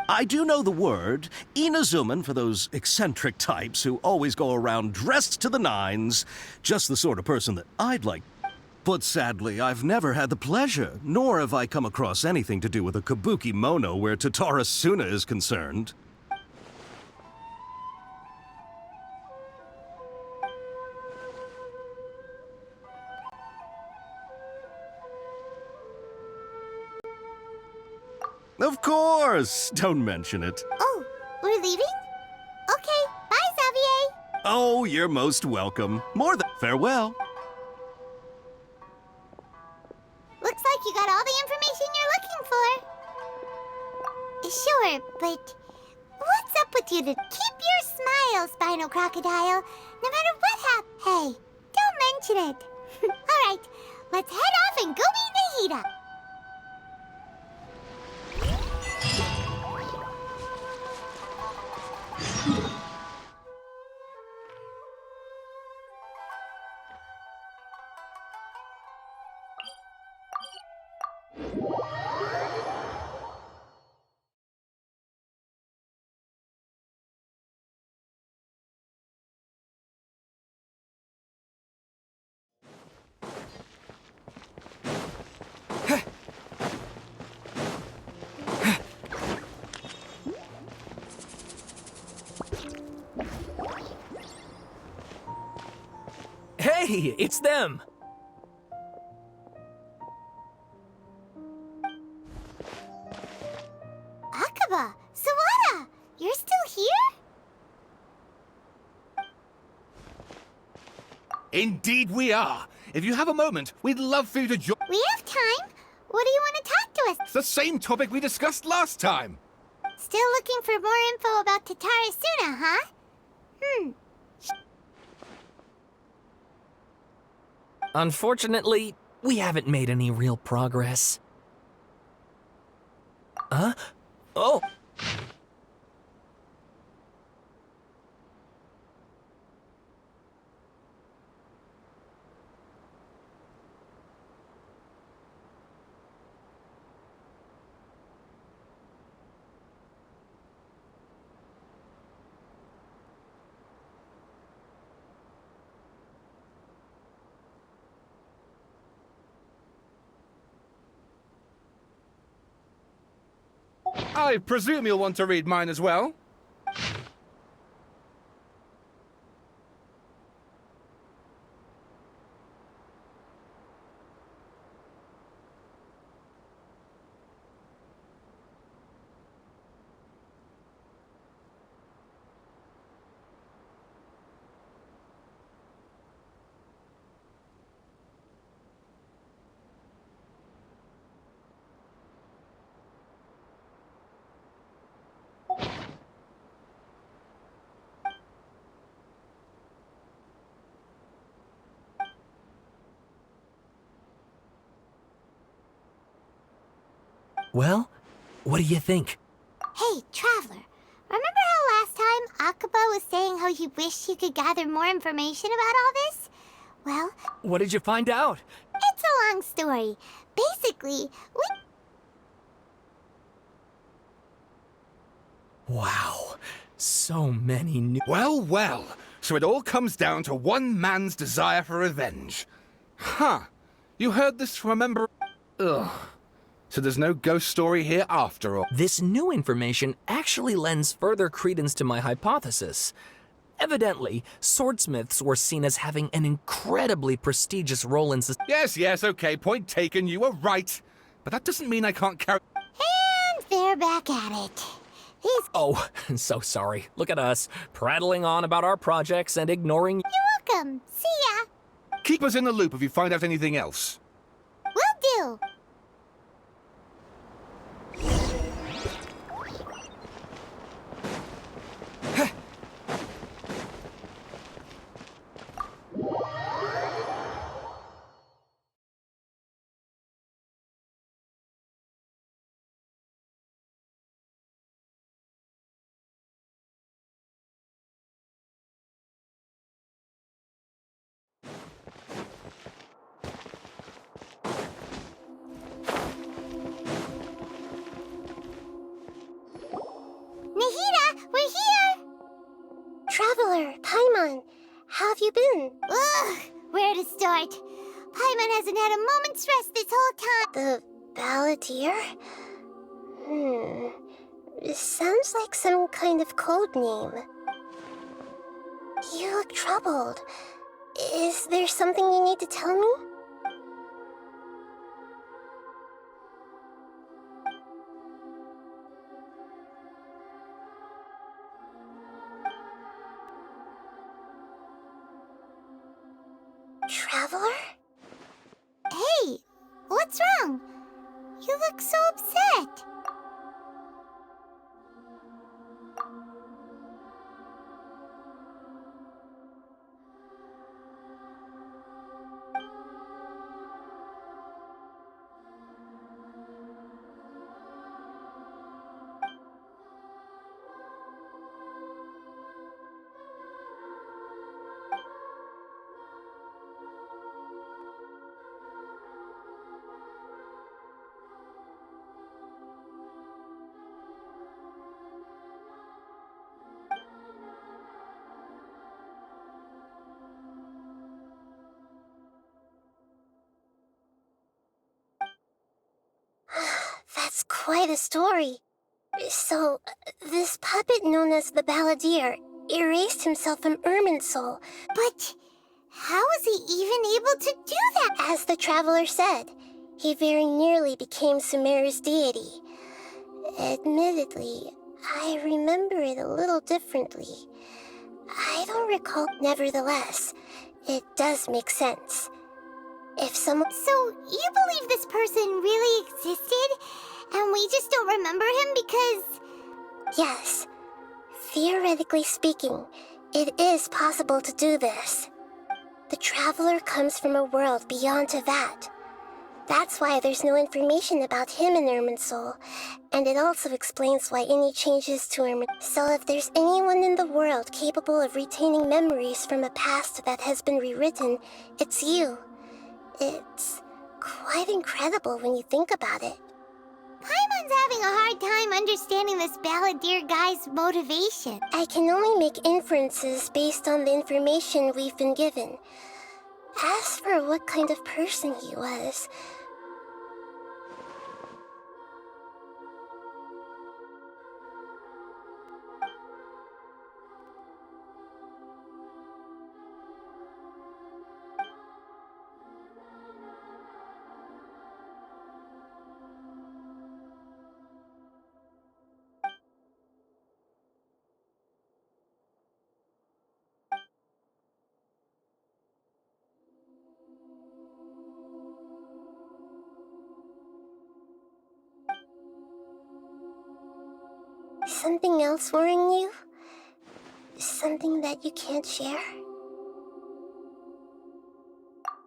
I do know the word, Inazuman, for those eccentric types who always go around dressed to the nines. Just the sort of person that I'd like. But sadly, I've never had the pleasure, nor have I come across anything to do with a kabuki mono where Tatara Suna is concerned. Of course! Don't mention it. Oh, we're leaving? Okay, bye, Xavier. Oh, you're most welcome. More than farewell. Looks like you got all the information you're looking for. Sure, but what's up with you to keep your smile, Spinal Crocodile? No matter what happens. Hey, don't mention it. All right, let's head off and go meet Nahida. Hey, it's them! Akaba, Sawada, you're still here? Indeed we are. If you have a moment, we'd love for you to join. We have time. What do you want to talk to us? It's the same topic we discussed last time. Still looking for more info about Tatara Suna, huh? Unfortunately, we haven't made any real progress. Huh? Oh! I presume you'll want to read mine as well? Well, what do you think? Hey, Traveler, remember how last time Akaba was saying how he wished he could gather more information about all this? Well, What did you find out? it's a long story. Basically, Wow, so many new... Well, well. So it all comes down to one man's desire for revenge. Huh. You heard this, remember? Ugh. So there's no ghost story here after all. This new information actually lends further credence to my hypothesis. Evidently, swordsmiths were seen as having an incredibly prestigious role in society. Yes, okay, point taken, you were right. But that doesn't mean I can't carry... and they're back at it. These... Oh, so sorry. Look at us, prattling on about our projects and ignoring... You're welcome. See ya. Keep us in the loop if you find out anything else. Will do. How have you been? Ugh, where to start? Paimon hasn't had a moment's rest this whole time. The Balladeer? It sounds like some kind of code name. You look troubled. Is there something you need to tell me? Traveler? Hey, what's wrong? You look so upset. That's quite a story. So, this puppet known as the Balladeer erased himself from Irminsul. But how was he even able to do that? As the Traveler said, he very nearly became Sumeru's deity. Admittedly, I remember it a little differently. I don't recall. Nevertheless, it does make sense. If someone... So, you believe this person really existed, and we just don't remember him because... Yes. Theoretically speaking, it is possible to do this. The Traveler comes from a world beyond Tevat. That's why there's no information about him in Irminsul, and it also explains why any changes to Irminsul. So if there's anyone in the world capable of retaining memories from a past that has been rewritten, it's you. It's quite incredible when you think about it. Paimon's having a hard time understanding this Balladeer guy's motivation. I can only make inferences based on the information we've been given. As for what kind of person he was... Something else worrying you? Something that you can't share?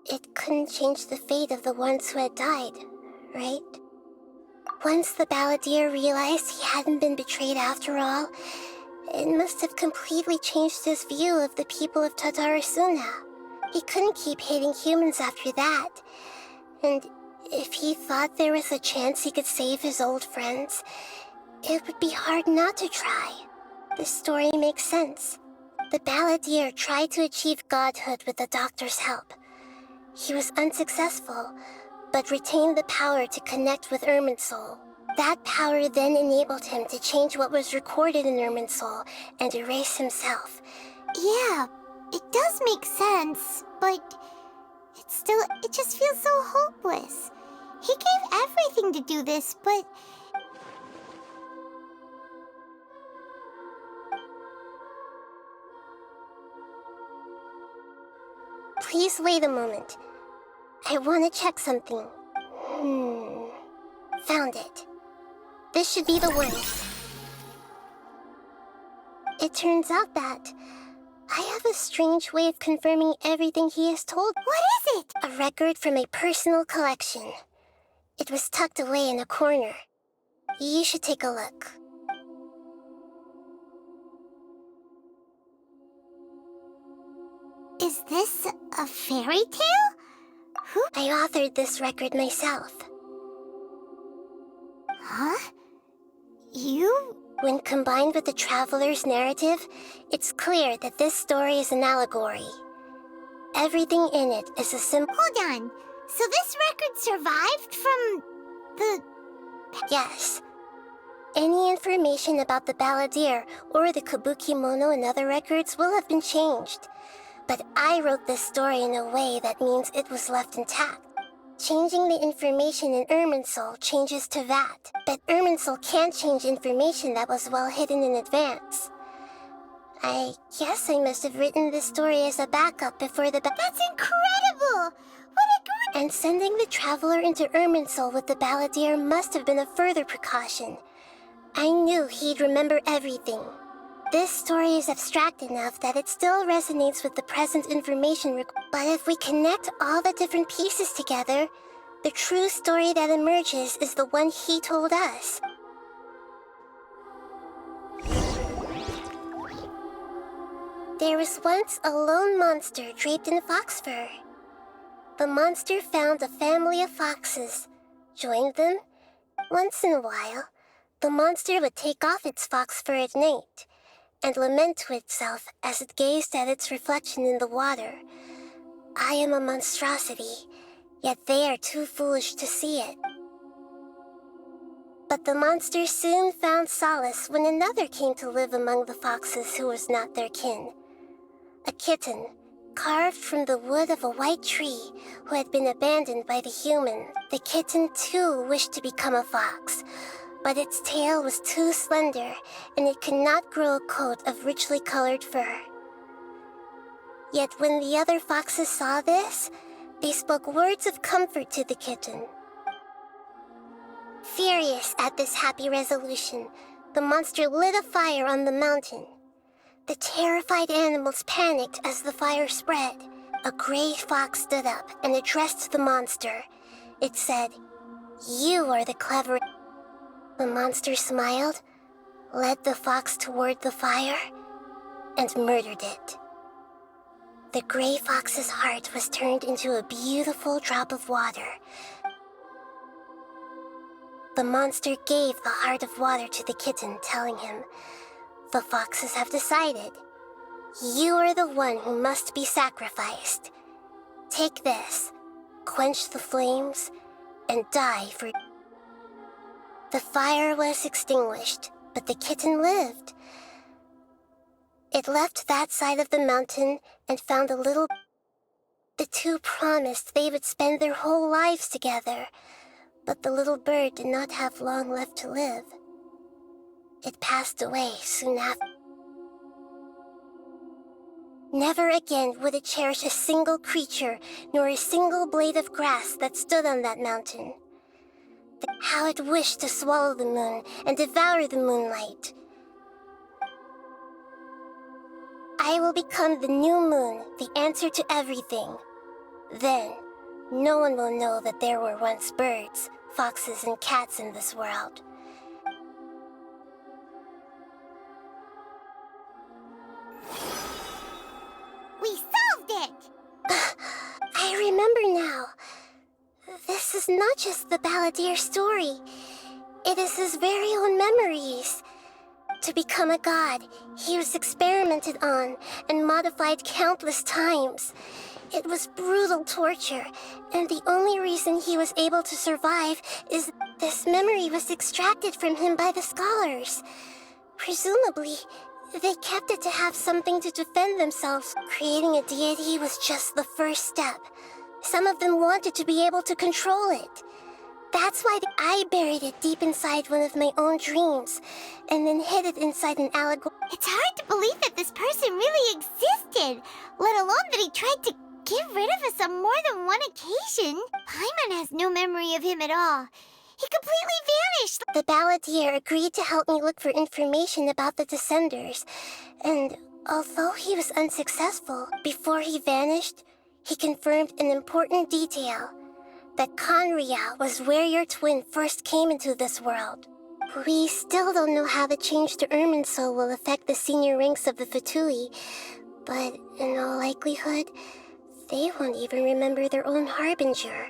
It couldn't change the fate of the ones who had died, right? Once the Balladeer realized he hadn't been betrayed after all, it must have completely changed his view of the people of Tatarasuna. He couldn't keep hating humans after that. And if he thought there was a chance he could save his old friends, it would be hard not to try. The story makes sense. The Balladeer tried to achieve godhood with the doctor's help. He was unsuccessful, but retained the power to connect with Irminsul. That power then enabled him to change what was recorded in Irminsul and erase himself. Yeah, it does make sense, but it just feels so hopeless. He gave everything to do this, but... Please wait a moment. I want to check something. Found it. This should be the one. It turns out that I have a strange way of confirming everything he has told. What is it? A record from a personal collection. It was tucked away in a corner. You should take a look. Is this a fairy tale? Who? I authored this record myself. Huh? You When combined with the traveler's narrative, it's clear that this story is an allegory. Everything in it is a symbol. Hold on. So this record survived from the... Yes. Any information about the balladeer or the kabuki mono in other records will have been changed. But I wrote this story in a way that means it was left intact. Changing the information in Irminsul changes to that, but Irminsul can't change information that was well hidden in advance. I guess I must have written this story as a backup before the That's incredible! What a great... And sending the traveler into Irminsul with the balladeer must have been a further precaution. I knew he'd remember everything. This story is abstract enough that it still resonates with the present information but if we connect all the different pieces together, the true story that emerges is the one he told us. There was once a lone monster draped in fox fur. The monster found a family of foxes, joined them. Once in a while, the monster would take off its fox fur at night and lament to itself as it gazed at its reflection in the water. I am a monstrosity, yet they are too foolish to see it. But the monster soon found solace when another came to live among the foxes who was not their kin. A kitten, carved from the wood of a white tree, who had been abandoned by the human. The kitten too wished to become a fox, but its tail was too slender, and it could not grow a coat of richly colored fur. Yet when the other foxes saw this, they spoke words of comfort to the kitten. Furious at this happy resolution, the monster lit a fire on the mountain. The terrified animals panicked as the fire spread. A gray fox stood up and addressed the monster. It said, "You are the clever..." The monster smiled, led the fox toward the fire, and murdered it. The gray fox's heart was turned into a beautiful drop of water. The monster gave the heart of water to the kitten, telling him, "The foxes have decided. You are the one who must be sacrificed. Take this, quench the flames, and die for..." The fire was extinguished, but the kitten lived. It left that side of the mountain and found a little... The two promised they would spend their whole lives together, but the little bird did not have long left to live. It passed away soon after. Never again would it cherish a single creature, nor a single blade of grass that stood on that mountain. How it wished to swallow the moon and devour the moonlight. I will become the new moon, the answer to everything. Then, no one will know that there were once birds, foxes, and cats in this world. We solved it! I remember now. This is not just the balladeer's story. It is his very own memories. To become a god, he was experimented on and modified countless times. It was brutal torture, and the only reason he was able to survive is this memory was extracted from him by the scholars. Presumably, they kept it to have something to defend themselves. Creating a deity was just the first step. Some of them wanted to be able to control it. That's why I buried it deep inside one of my own dreams, and then hid it inside an allegory. It's hard to believe that this person really existed, let alone that he tried to get rid of us on more than one occasion. Paimon has no memory of him at all. He completely vanished. The balladeer agreed to help me look for information about the Descenders, and although he was unsuccessful, before he vanished, he confirmed an important detail. That Conria was where your twin first came into this world. We still don't know how the change to Irminsul will affect the senior ranks of the Fatui, but in all likelihood, they won't even remember their own harbinger.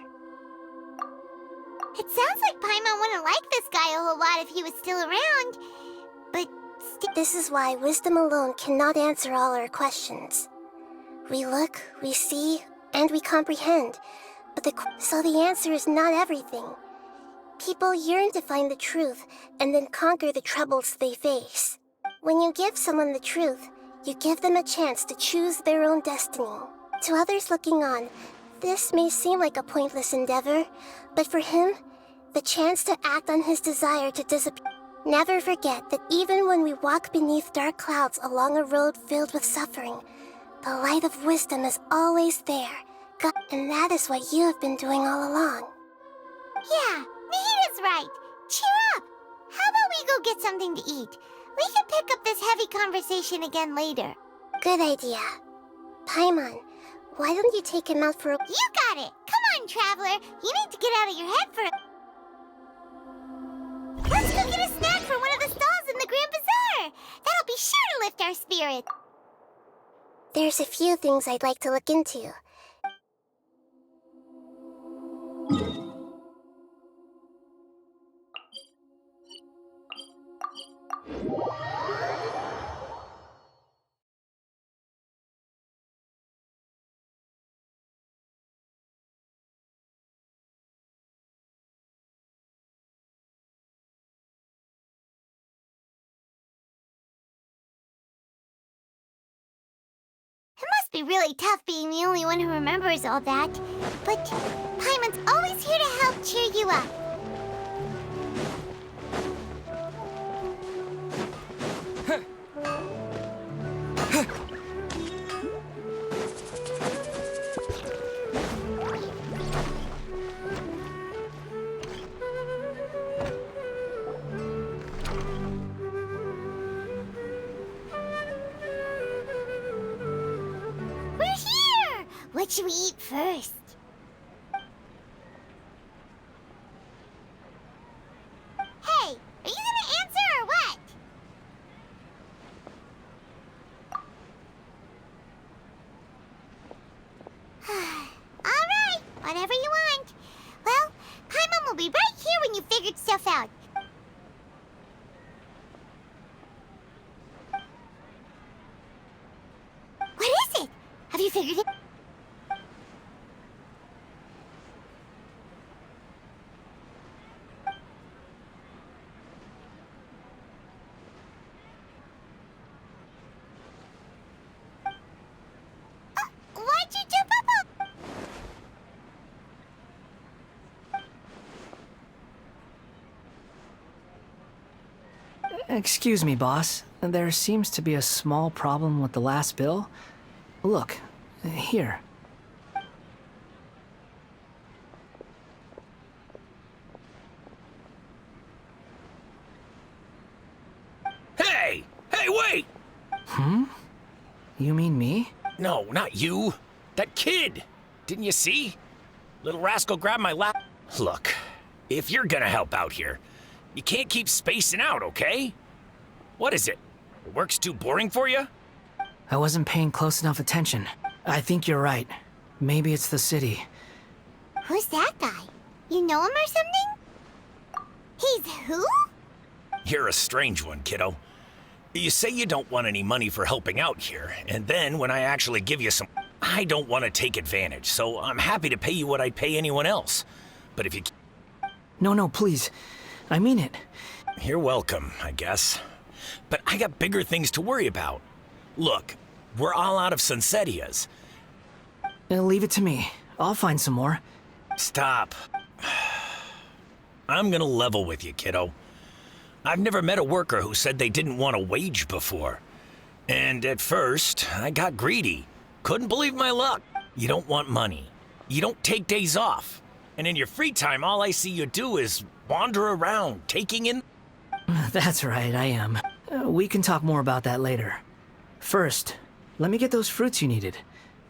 It sounds like Paimon wouldn't like this guy a whole lot if he was still around. but This is why wisdom alone cannot answer all our questions. We look, we see, and we comprehend, but so the answer is not everything. People yearn to find the truth and then conquer the troubles they face. When you give someone the truth, you give them a chance to choose their own destiny. To others looking on, this may seem like a pointless endeavor, but for him, the chance to act on his desire to disappear. Never forget that even when we walk beneath dark clouds along a road filled with suffering, the light of wisdom is always there. And that is what you have been doing all along. Yeah, Mihida's right. Cheer up. How about we go get something to eat? We can pick up this heavy conversation again later. Good idea. Paimon, why don't you take him out for a... You got it. Come on, Traveler. You need to get out of your head for... Let's go get a snack from one of the stalls in the Grand Bazaar. That'll be sure to lift our spirit. There's a few things I'd like to look into. It must be really tough being the only one who remembers all that. But Paimon's always here to help cheer you up. What should we eat first? Hey, are you gonna answer or what? Alright, whatever you want. Well, Paimon will be right here when you figured stuff out. What is it? Have you figured it? Why'd you jump up? Excuse me, boss. There seems to be a small problem with the last bill. Look, here. Hey! Hey, wait! You mean me? No, not you. That kid! Didn't you see? Little rascal grabbed my lap. Look, if you're gonna help out here, you can't keep spacing out, okay? What is it? Work's too boring for you? I wasn't paying close enough attention. I think you're right. Maybe it's the city. Who's that guy? You know him or something? He's who? You're a strange one, kiddo. You say you don't want any money for helping out here, and then when I actually give you some... I don't want to take advantage, so I'm happy to pay you what I'd pay anyone else. But if you... No, please. I mean it. You're welcome, I guess. But I got bigger things to worry about. Look, we're all out of Sunsetias. Leave it to me. I'll find some more. Stop. I'm gonna level with you, kiddo. I've never met a worker who said they didn't want a wage before. And at first, I got greedy. Couldn't believe my luck. You don't want money. You don't take days off. And in your free time, all I see you do is wander around, taking in... That's right, I am. We can talk more about that later. First, let me get those fruits you needed.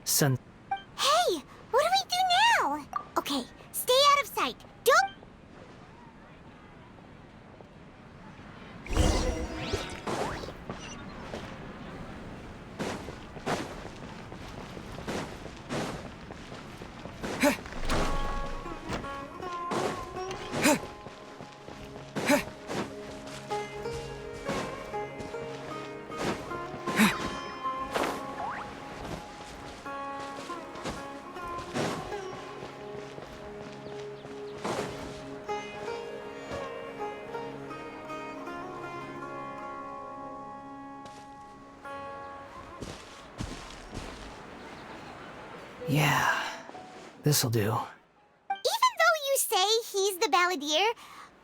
Hey, what do we do now? Okay, stay out of sight. Don't... Yeah, this'll do. Even though you say he's the balladeer,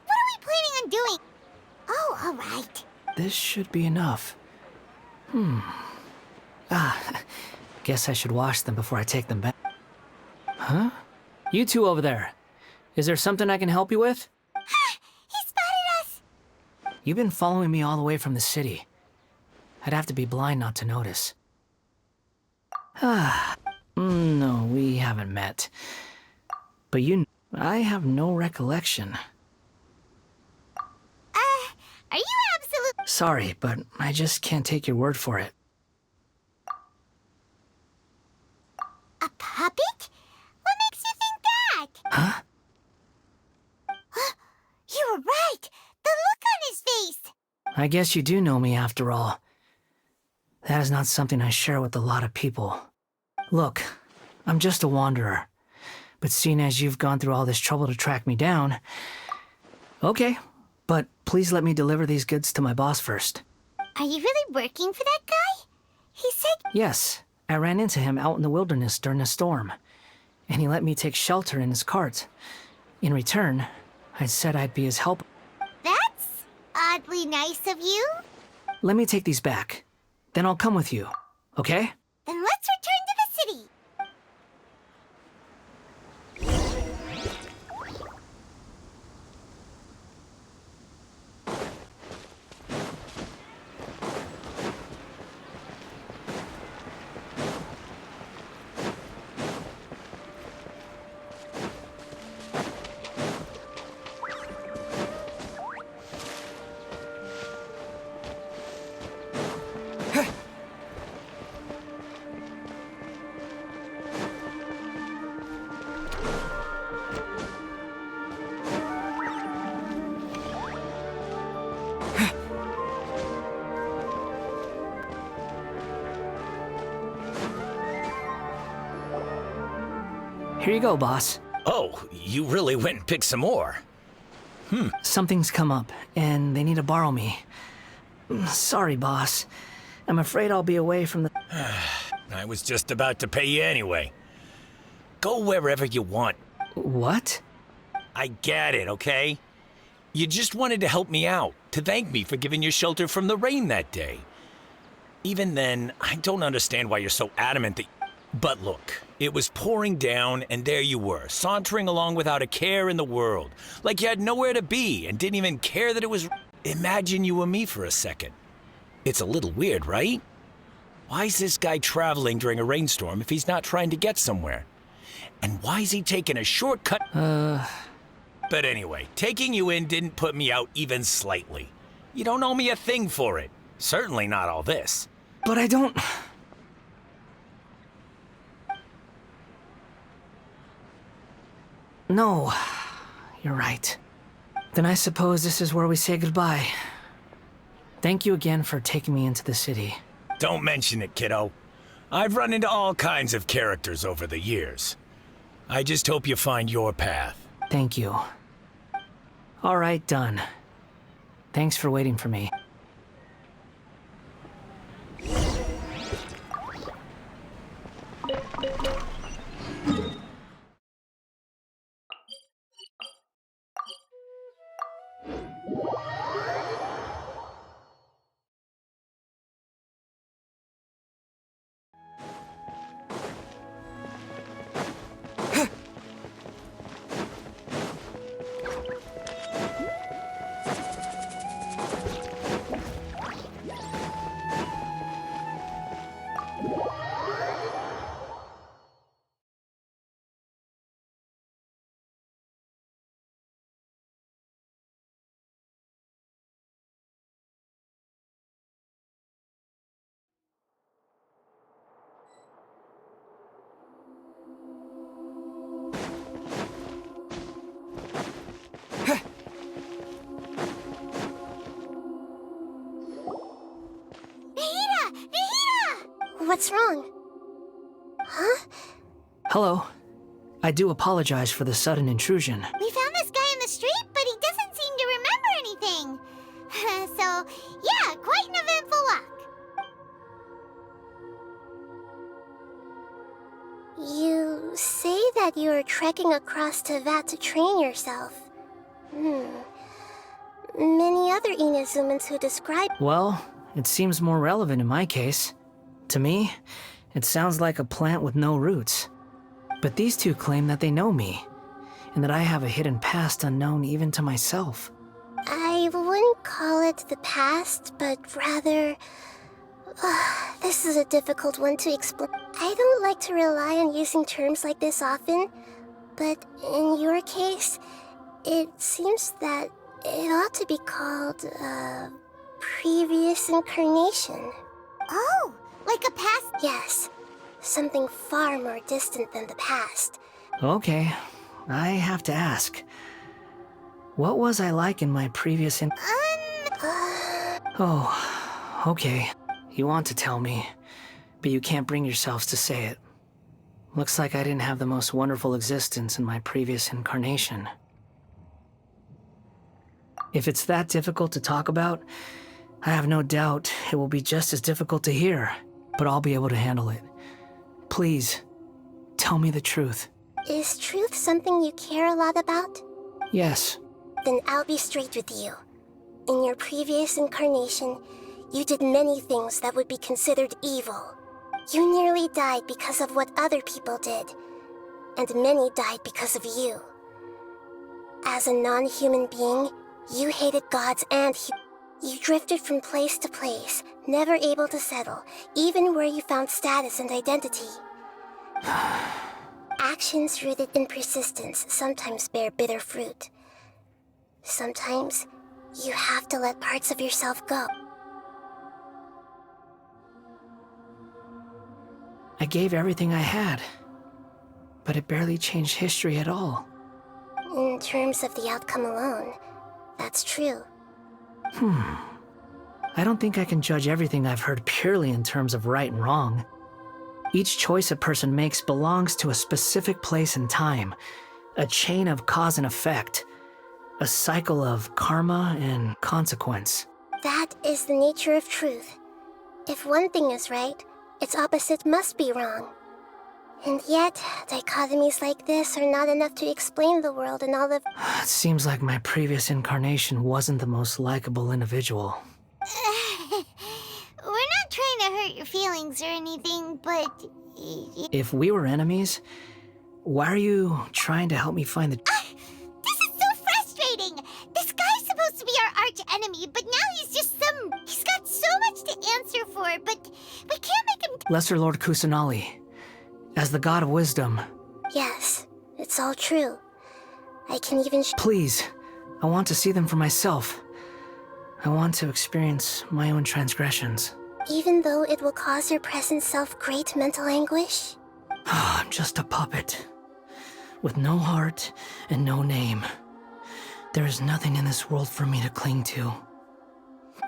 what are we planning on doing? Oh, alright. This should be enough. Guess I should wash them before I take them back. Huh? You two over there. Is there something I can help you with? He spotted us! You've been following me all the way from the city. I'd have to be blind not to notice. No, we haven't met. But I have no recollection. Are you absolute? Sorry, but I just can't take your word for it. A puppet? What makes you think that? Huh? You were right! The look on his face! I guess you do know me after all. That is not something I share with a lot of people. Look, I'm just a wanderer. But seeing as you've gone through all this trouble to track me down... Okay, but please let me deliver these goods to my boss first. Are you really working for that guy? He said... Yes, I ran into him out in the wilderness during a storm. And he let me take shelter in his cart. In return, I said I'd be his helper. That's oddly nice of you. Let me take these back. Then I'll come with you, okay? Then let's return to the city. Here you go, boss. Oh, you really went and picked some more. Something's come up, and they need to borrow me. Sorry, boss. I'm afraid I'll be away from the... I was just about to pay you anyway. Go wherever you want. What? I get it, okay? You just wanted to help me out, to thank me for giving you shelter from the rain that day. Even then, I don't understand why you're so adamant that... But look, it was pouring down, and there you were, sauntering along without a care in the world. Like you had nowhere to be, and didn't even care that it was... Imagine you were me for a second. It's a little weird, right? Why is this guy traveling during a rainstorm if he's not trying to get somewhere? And why is he taking a shortcut? But anyway, taking you in didn't put me out even slightly. You don't owe me a thing for it. Certainly not all this. But I don't... No, you're right. Then I suppose this is where we say goodbye. Thank you again for taking me into the city. Don't mention it, kiddo. I've run into all kinds of characters over the years. I just hope you find your path. Thank you. All right, done. Thanks for waiting for me. What's wrong? Huh? Hello. I do apologize for the sudden intrusion. We found this guy in the street, but he doesn't seem to remember anything. So, yeah, quite an eventful walk. You say that you are trekking across Teyvat to train yourself. Many other Inazumans who describe... Well, it seems more relevant in my case. To me, it sounds like a plant with no roots. But these two claim that they know me, and that I have a hidden past unknown even to myself. I wouldn't call it the past, but rather... this is a difficult one to explain. I don't like to rely on using terms like this often, but in your case, it seems that it ought to be called, previous incarnation. Oh, like a past... Yes, something far more distant than the past. Okay, I have to ask. What was I like in my previous Oh, okay. You want to tell me, but you can't bring yourselves to say it. Looks like I didn't have the most wonderful existence in my previous incarnation. If it's that difficult to talk about, I have no doubt it will be just as difficult to hear, but I'll be able to handle it. Please, tell me the truth. Is truth something you care a lot about? Yes. Then I'll be straight with you. In your previous incarnation, you did many things that would be considered evil. You nearly died because of what other people did, and many died because of you. As a non-human being, you hated gods and you drifted from place to place, never able to settle, even where you found status and identity. Actions rooted in persistence sometimes bear bitter fruit. Sometimes, you have to let parts of yourself go. I gave everything I had, but it barely changed history at all. In terms of the outcome alone, that's true. I don't think I can judge everything I've heard purely in terms of right and wrong. Each choice a person makes belongs to a specific place and time, a chain of cause and effect, a cycle of karma and consequence. That is the nature of truth. If one thing is right, its opposite must be wrong. And yet, dichotomies like this are not enough to explain the world and all of... It seems like my previous incarnation wasn't the most likable individual. We're not trying to hurt your feelings or anything, but... If we were enemies, why are you trying to help me find the... This is so frustrating! This guy's supposed to be our arch enemy, but now he's just some... He's got so much to answer for, but we can't make him... Lesser Lord Kusanali, as the god of wisdom... Yes, it's all true. I can even... Please, I want to see them for myself. I want to experience my own transgressions. Even though it will cause your present self great mental anguish? I'm just a puppet, with no heart and no name. There is nothing in this world for me to cling to.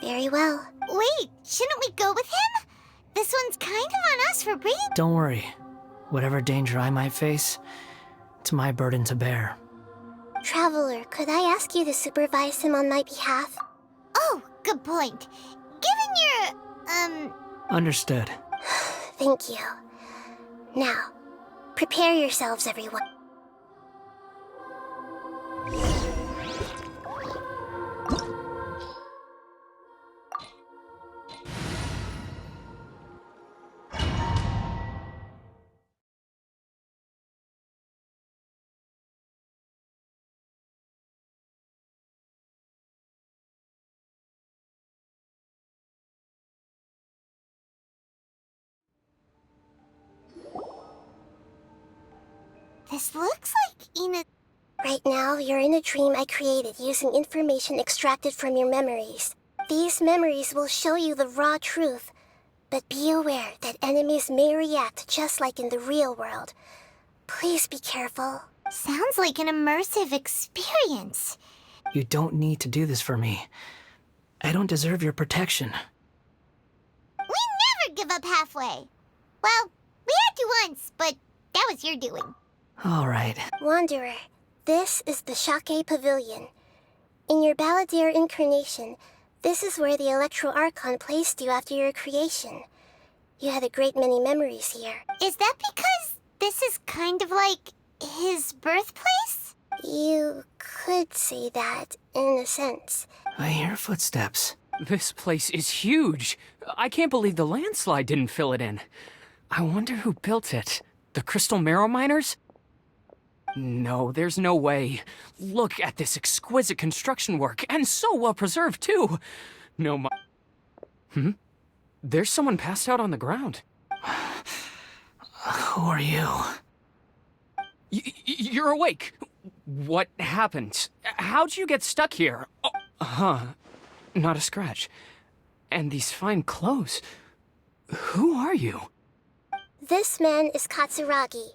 Very well. Wait, shouldn't we go with him? This one's kind of on us for bringing... Don't worry. Whatever danger I might face, it's my burden to bear. Traveler, could I ask you to supervise him on my behalf? Oh, good point. Given your, Understood. Thank you. Now, prepare yourselves, everyone. This looks like Ina... Right now, you're in a dream I created using information extracted from your memories. These memories will show you the raw truth, but be aware that enemies may react just like in the real world. Please be careful. Sounds like an immersive experience. You don't need to do this for me. I don't deserve your protection. We never give up halfway. Well, we had to once, but that was your doing. All right. Wanderer, this is the Shake Pavilion. In your Balladeer incarnation, this is where the Electro Archon placed you after your creation. You had a great many memories here. Is that because this is kind of like his birthplace? You could say that, in a sense. I hear footsteps. This place is huge. I can't believe the landslide didn't fill it in. I wonder who built it. The Crystal Marrow Miners? No, there's no way. Look at this exquisite construction work, and so well preserved, too. No, There's someone passed out on the ground. Who are you? You're awake. What happened? How'd you get stuck here? Not a scratch. And these fine clothes. Who are you? This man is Katsuragi,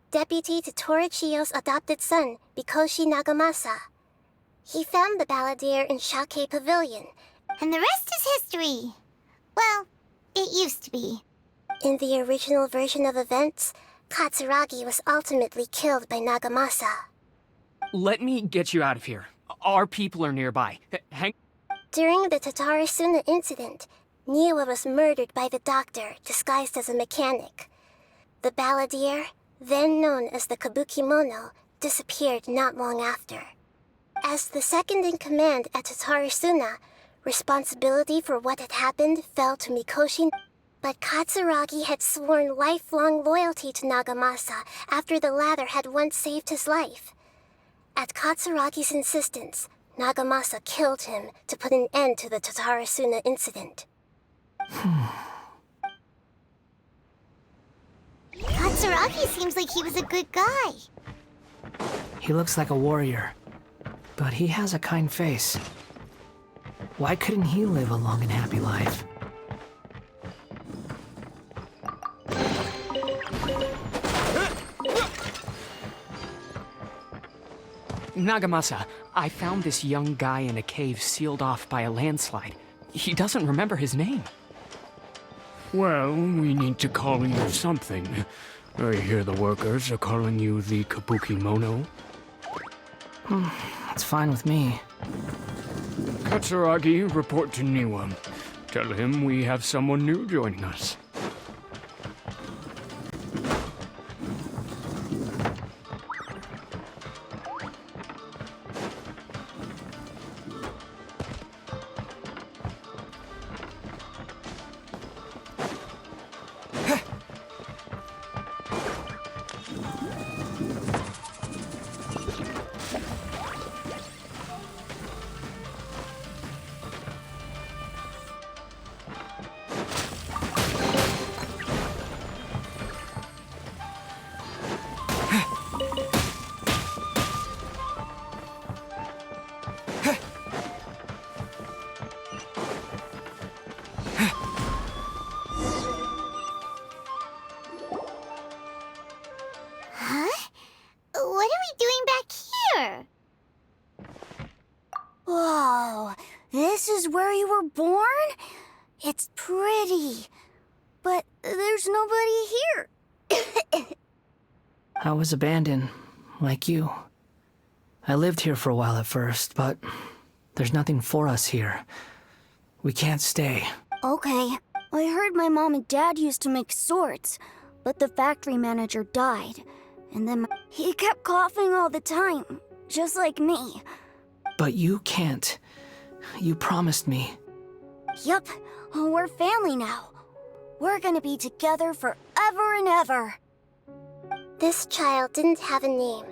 deputy to Torichiyo's adopted son, Mikoshi Nagamasa. He found the balladeer in Shake Pavilion. And the rest is history. Well, it used to be. In the original version of events, Katsuragi was ultimately killed by Nagamasa. Let me get you out of here. Our people are nearby. During the Tatarasuna incident, Niwa was murdered by the doctor disguised as a mechanic. The balladeer, then known as the Kabukimono, disappeared not long after. As the second in command at Tatarasuna, responsibility for what had happened fell to Mikoshi, but Katsuragi had sworn lifelong loyalty to Nagamasa after the latter had once saved his life. At Katsuragi's insistence, Nagamasa killed him to put an end to the Tatarasuna incident. Katsuragi seems like he was a good guy. He looks like a warrior, but he has a kind face. Why couldn't he live a long and happy life? Nagamasa, I found this young guy in a cave sealed off by a landslide. He doesn't remember his name. Well, we need to call you something. I hear the workers are calling you the Kabukimono. That's fine with me. Katsuragi, report to Niwa. Tell him we have someone new joining us. What are we doing back here? Whoa, this is where you were born? It's pretty, but there's nobody here. I was abandoned, like you. I lived here for a while at first, but there's nothing for us here. We can't stay. Okay, I heard my mom and dad used to make swords, but the factory manager died. And then he kept coughing all the time, just like me. But you can't. You promised me. Yup, we're family now. We're gonna be together forever and ever. This child didn't have a name.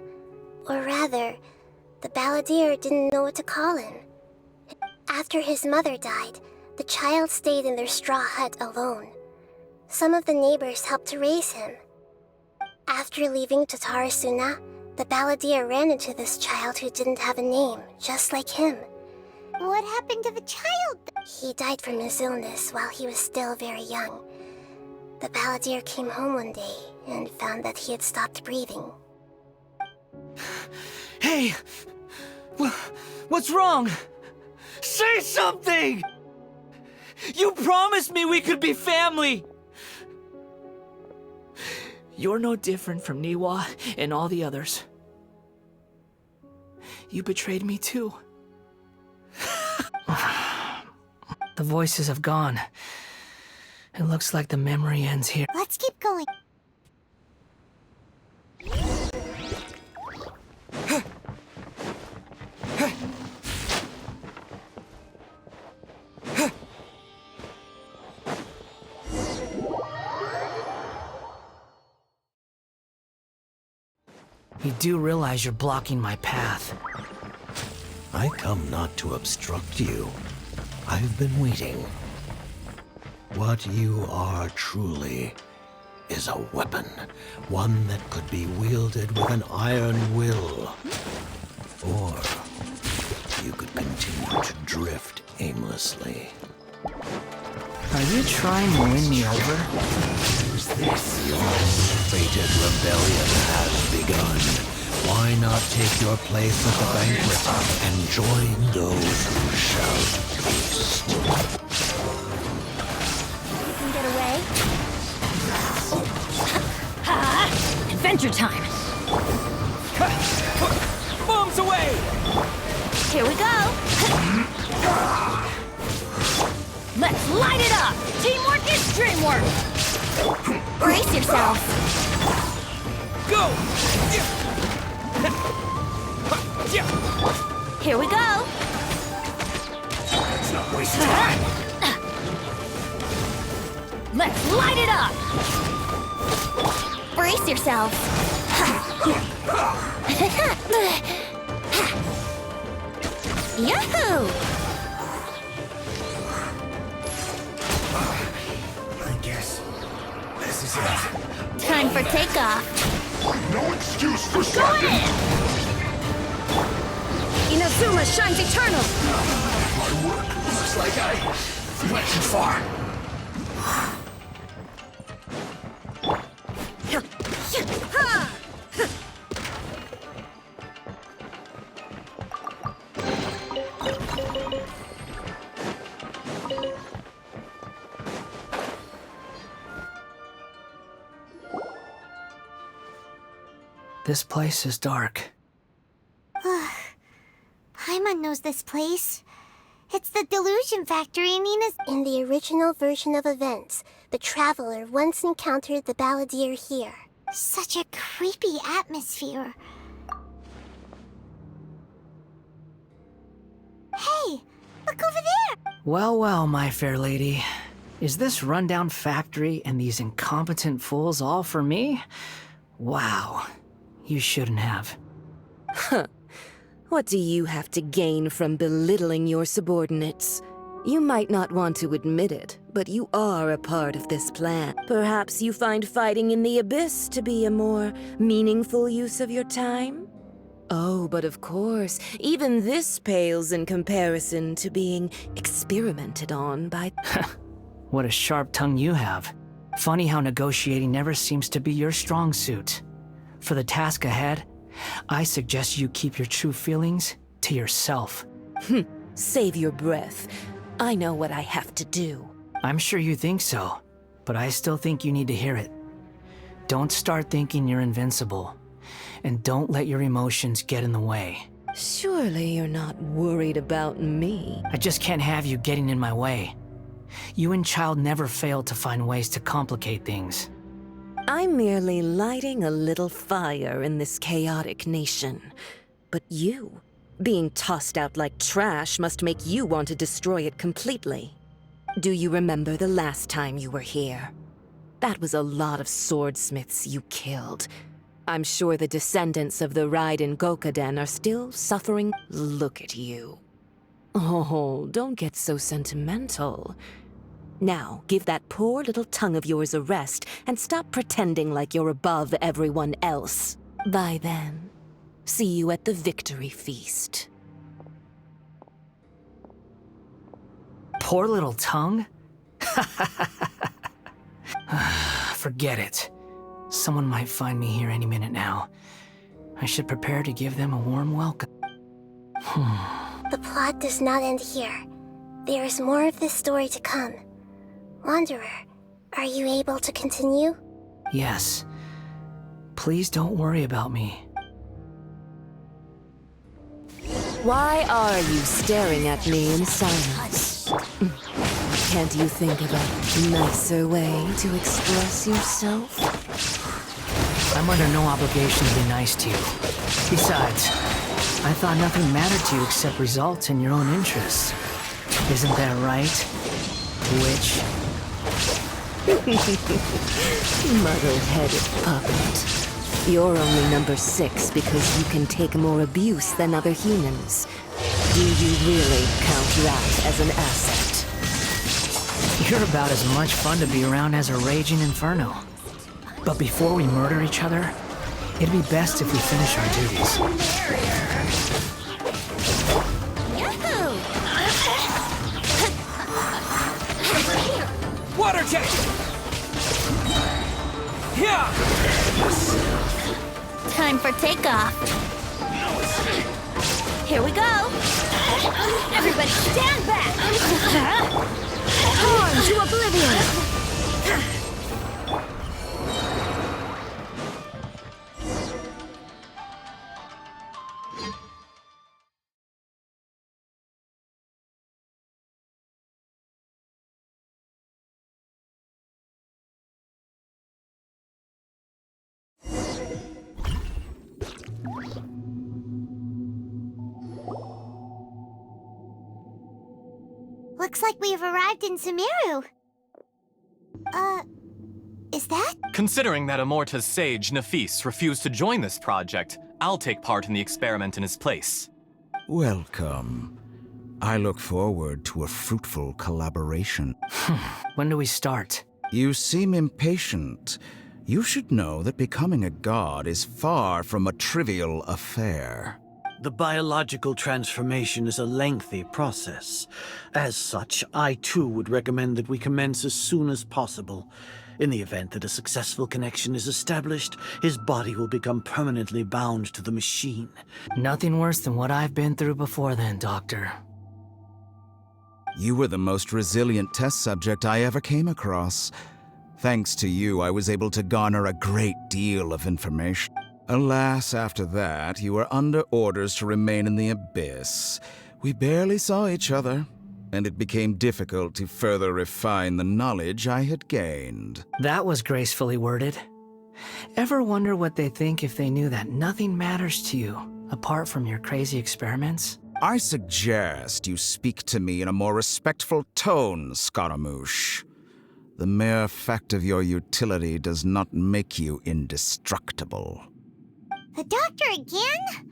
Or rather, the balladeer didn't know what to call him. After his mother died, the child stayed in their straw hut alone. Some of the neighbors helped to raise him. After leaving Tatarasuna, the balladeer ran into this child who didn't have a name, just like him. What happened to the child? He died from his illness while he was still very young. The balladeer came home one day and found that he had stopped breathing. Hey! What's wrong? Say something! You promised me we could be family! You're no different from Niwa and all the others. You betrayed me too. The voices have gone. It looks like the memory ends here. Let's keep going. You do realize you're blocking my path. I come not to obstruct you. I've been waiting. What you are truly is a weapon, one that could be wielded with an iron will. Or you could continue to drift aimlessly. Are you trying to win me over? Your fated rebellion has begun. Why not take your place at the banquet and join those who shall feast? You can get away? Adventure time! Bombs away! Here we go! Let's light it up! Teamwork is dreamwork! Brace yourself! Go! Here we go! Let's not waste time! Let's light it up! Brace yourself! Yahoo! I guess this is it. Time for takeoff. No excuse for slacking! Inazuma shines eternal! My work looks like I went too far. This place is dark. Paimon knows this place. It's the delusion factory in Nina's... In the original version of events, the Traveler once encountered the Balladeer here. Such a creepy atmosphere. Hey, look over there! Well, well, my fair lady. Is this rundown factory and these incompetent fools all for me? Wow. You shouldn't have. Huh. What do you have to gain from belittling your subordinates? You might not want to admit it, but you are a part of this plan. Perhaps you find fighting in the Abyss to be a more meaningful use of your time? Oh, but of course, even this pales in comparison to being experimented on by... What a sharp tongue you have. Funny how negotiating never seems to be your strong suit. For the task ahead, I suggest you keep your true feelings to yourself. Save your breath. I know what I have to do. I'm sure you think so, but I still think you need to hear it. Don't start thinking you're invincible, and don't let your emotions get in the way. Surely you're not worried about me. I just can't have you getting in my way. You and Child never fail to find ways to complicate things. I'm merely lighting a little fire in this chaotic nation. But you, being tossed out like trash, must make you want to destroy it completely. Do you remember the last time you were here? That was a lot of swordsmiths you killed. I'm sure the descendants of the Raiden Gokaden are still suffering. Look at you. Oh, don't get so sentimental. Now, give that poor little tongue of yours a rest and stop pretending like you're above everyone else. Bye then. See you at the victory feast. Poor little tongue? Forget it. Someone might find me here any minute now. I should prepare to give them a warm welcome. The plot does not end here. There is more of this story to come. Wanderer, are you able to continue? Yes. Please don't worry about me. Why are you staring at me in silence? Can't you think of a nicer way to express yourself? I'm under no obligation to be nice to you. Besides, I thought nothing mattered to you except results and your own interests. Isn't that right, witch? Muddle-headed puppet. You're only number 6 because you can take more abuse than other humans. Do you really count that as an asset? You're about as much fun to be around as a raging inferno. But before we murder each other, it'd be best if we finish our duties. Water jet! Yeah! Time for takeoff. Here we go. Everybody stand back. On to oblivion. Looks like we've arrived in Sumeru. Is that? Considering that Amorta's sage, Nafis, refused to join this project, I'll take part in the experiment in his place. Welcome. I look forward to a fruitful collaboration. When do we start? You seem impatient. You should know that becoming a god is far from a trivial affair. The biological transformation is a lengthy process. As such, I too would recommend that we commence as soon as possible. In the event that a successful connection is established, his body will become permanently bound to the machine. Nothing worse than what I've been through before then, Doctor. You were the most resilient test subject I ever came across. Thanks to you, I was able to garner a great deal of information. Alas, after that, you were under orders to remain in the abyss. We barely saw each other, and it became difficult to further refine the knowledge I had gained. That was gracefully worded. Ever wonder what they think if they knew that nothing matters to you, apart from your crazy experiments? I suggest you speak to me in a more respectful tone, Scaramouche. The mere fact of your utility does not make you indestructible. The doctor again?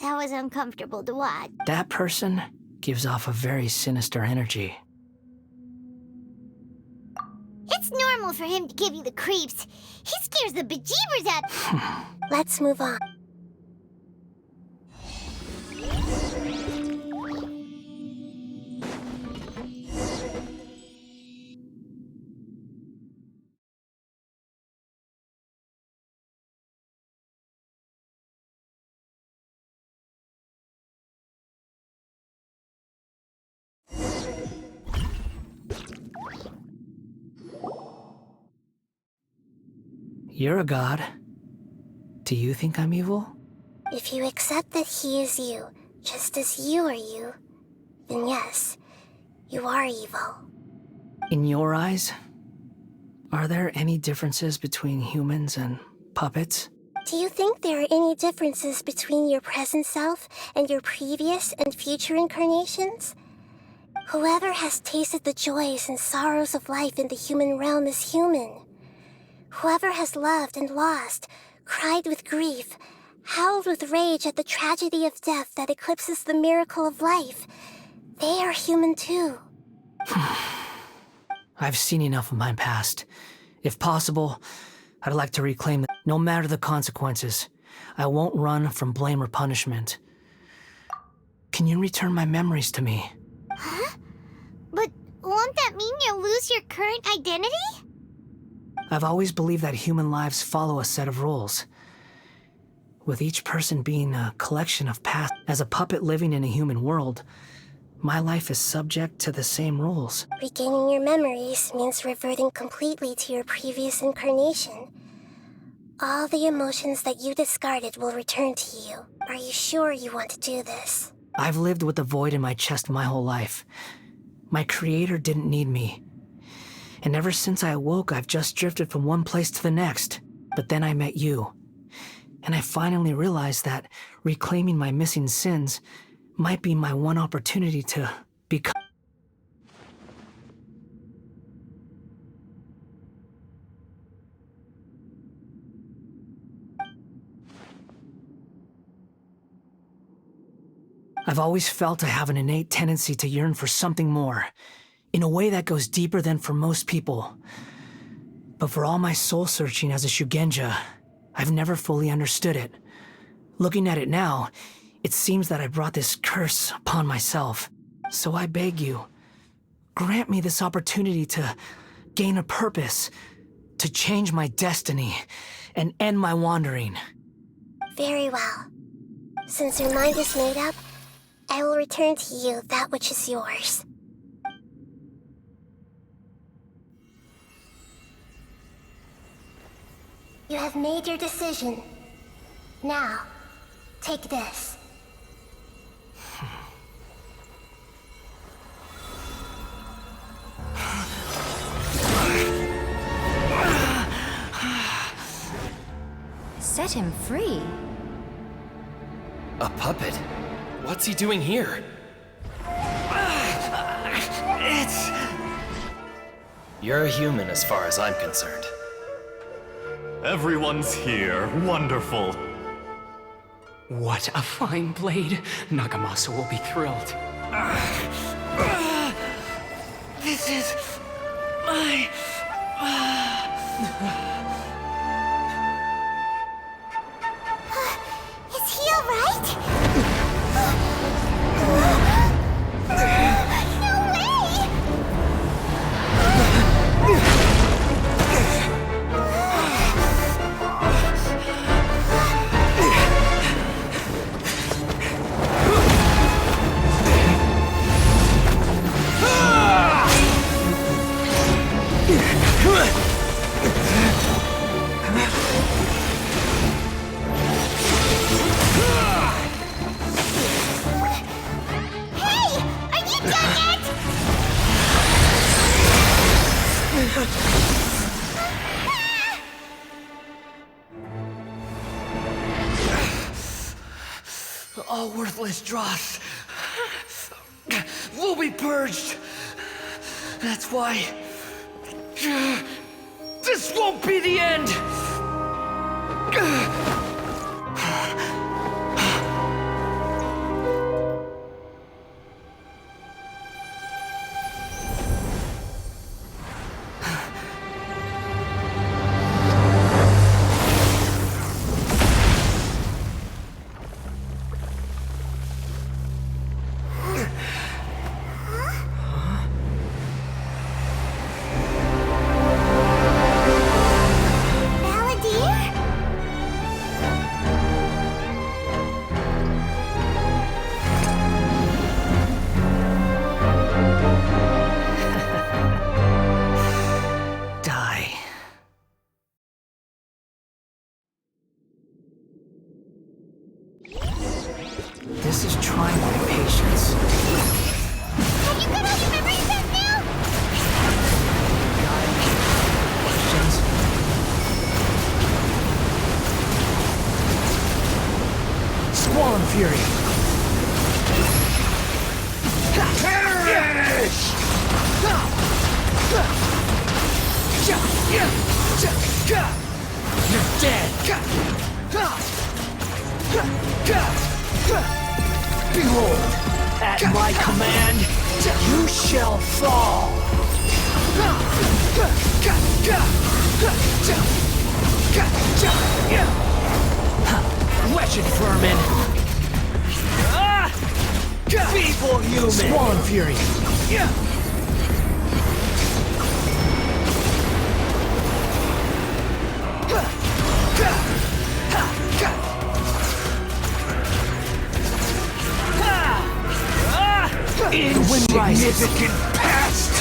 That was uncomfortable to watch. That person gives off a very sinister energy. It's normal for him to give you the creeps. He scares the bejeebers out. Let's move on. You're a god. Do you think I'm evil? If you accept that he is you, just as you are you, then yes, you are evil. In your eyes, are there any differences between humans and puppets? Do you think there are any differences between your present self and your previous and future incarnations? Whoever has tasted the joys and sorrows of life in the human realm is human. Whoever has loved and lost, cried with grief, howled with rage at the tragedy of death that eclipses the miracle of life, they are human too. I've seen enough of my past. If possible, I'd like to reclaim it. No matter the consequences, I won't run from blame or punishment. Can you return my memories to me? Huh? But won't that mean you'll lose your current identity? I've always believed that human lives follow a set of rules, with each person being a collection of past. As a puppet living in a human world, my life is subject to the same rules. Regaining your memories means reverting completely to your previous incarnation. All the emotions that you discarded will return to you. Are you sure you want to do this? I've lived with the void in my chest my whole life. My creator didn't need me. And ever since I awoke, I've just drifted from one place to the next. But then I met you. And I finally realized that reclaiming my missing sins might be my one opportunity to become... I've always felt I have an innate tendency to yearn for something more, in a way that goes deeper than for most people. But for all my soul-searching as a Shugenja, I've never fully understood it. Looking at it now, it seems that I brought this curse upon myself. So I beg you, grant me this opportunity to gain a purpose, to change my destiny, and end my wandering. Very well. Since your mind is made up, I will return to you that which is yours. You have made your decision. Now, take this. Set him free? A puppet? What's he doing here? You're a human as far as I'm concerned. Everyone's here. Wonderful. What a fine blade. Nagamasa will be thrilled. This is my... Is he alright? No way! All worthless dross will be purged. That's why this won't be the end. This is trying my patience. Have you got all your memories back now? Questions? Squall Fury! Perish! You're dead! Behold, at my command, you shall fall! Wretched vermin! Feeble human! Squall Fury! Insignificant past!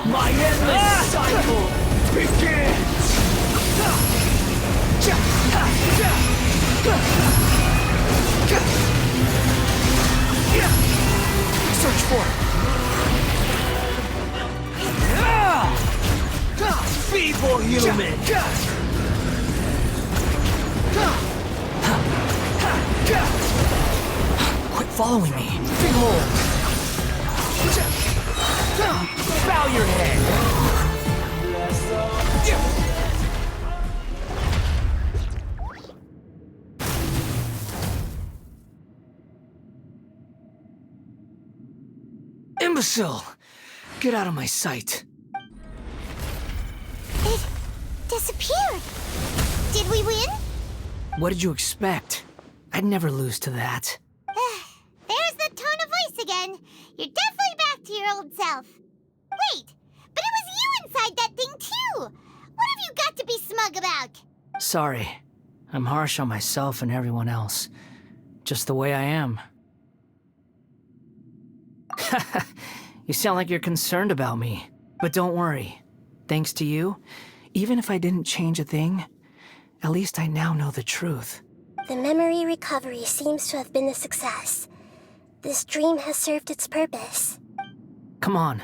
My endless cycle begins! Search for it! Feeble human! Quit following me! Behold! bow your head! Imbecile! Get out of my sight. It disappeared. Did we win? What did you expect? I'd never lose to that. There's the tone of voice again. You're definitely back to your old self. Wait, but it was you inside that thing too. What have you got to be smug about? Sorry. I'm harsh on myself and everyone else. Just the way I am. You sound like you're concerned about me. But don't worry. Thanks to you, even if I didn't change a thing, at least I now know the truth. The memory recovery seems to have been a success. This dream has served its purpose. Come on.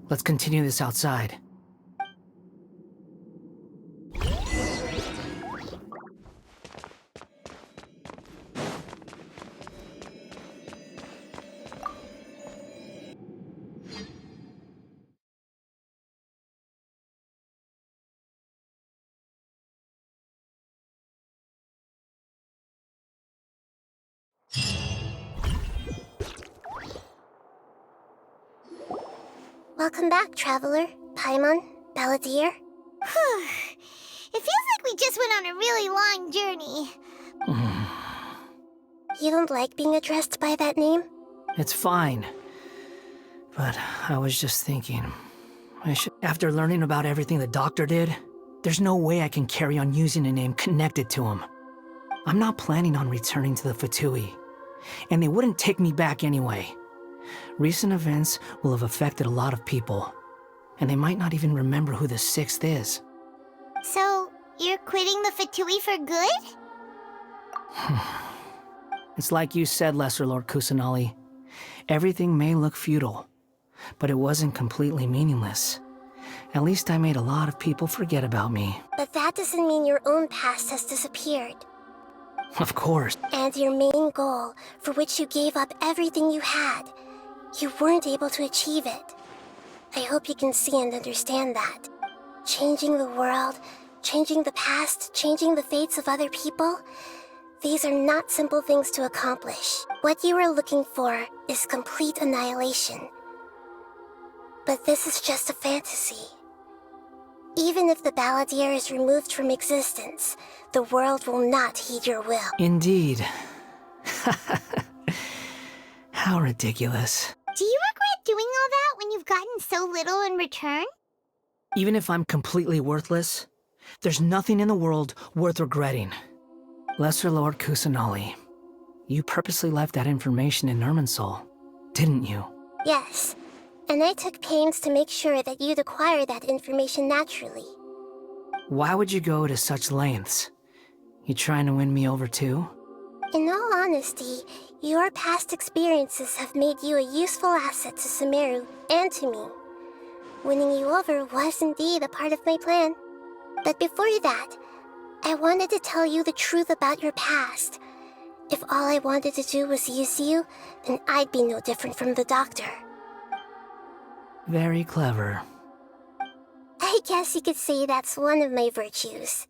Let's continue this outside. Welcome back, Traveler, Paimon, Balladeer. It feels like we just went on a really long journey. You don't like being addressed by that name? It's fine. But I was just thinking, after learning about everything the doctor did, there's no way I can carry on using a name connected to him. I'm not planning on returning to the Fatui, and they wouldn't take me back anyway. Recent events will have affected a lot of people, and they might not even remember who the Sixth is. So, you're quitting the Fatui for good? It's like you said, Lesser Lord Kusanali. Everything may look futile, but it wasn't completely meaningless. At least I made a lot of people forget about me. But that doesn't mean your own past has disappeared. Of course. And your main goal, for which you gave up everything you had, you weren't able to achieve it. I hope you can see and understand that. Changing the world, changing the past, changing the fates of other people, these are not simple things to accomplish. What you are looking for is complete annihilation. But this is just a fantasy. Even if the Balladeer is removed from existence, the world will not heed your will. Indeed. How ridiculous. Do you regret doing all that when you've gotten so little in return? Even if I'm completely worthless, there's nothing in the world worth regretting. Lesser Lord Kusanali, you purposely left that information in Irminsul, didn't you? Yes, and I took pains to make sure that you'd acquire that information naturally. Why would you go to such lengths? You trying to win me over too? In all honesty, your past experiences have made you a useful asset to Sumeru and to me. Winning you over was indeed a part of my plan. But before that, I wanted to tell you the truth about your past. If all I wanted to do was use you, then I'd be no different from the doctor. Very clever. I guess you could say that's one of my virtues.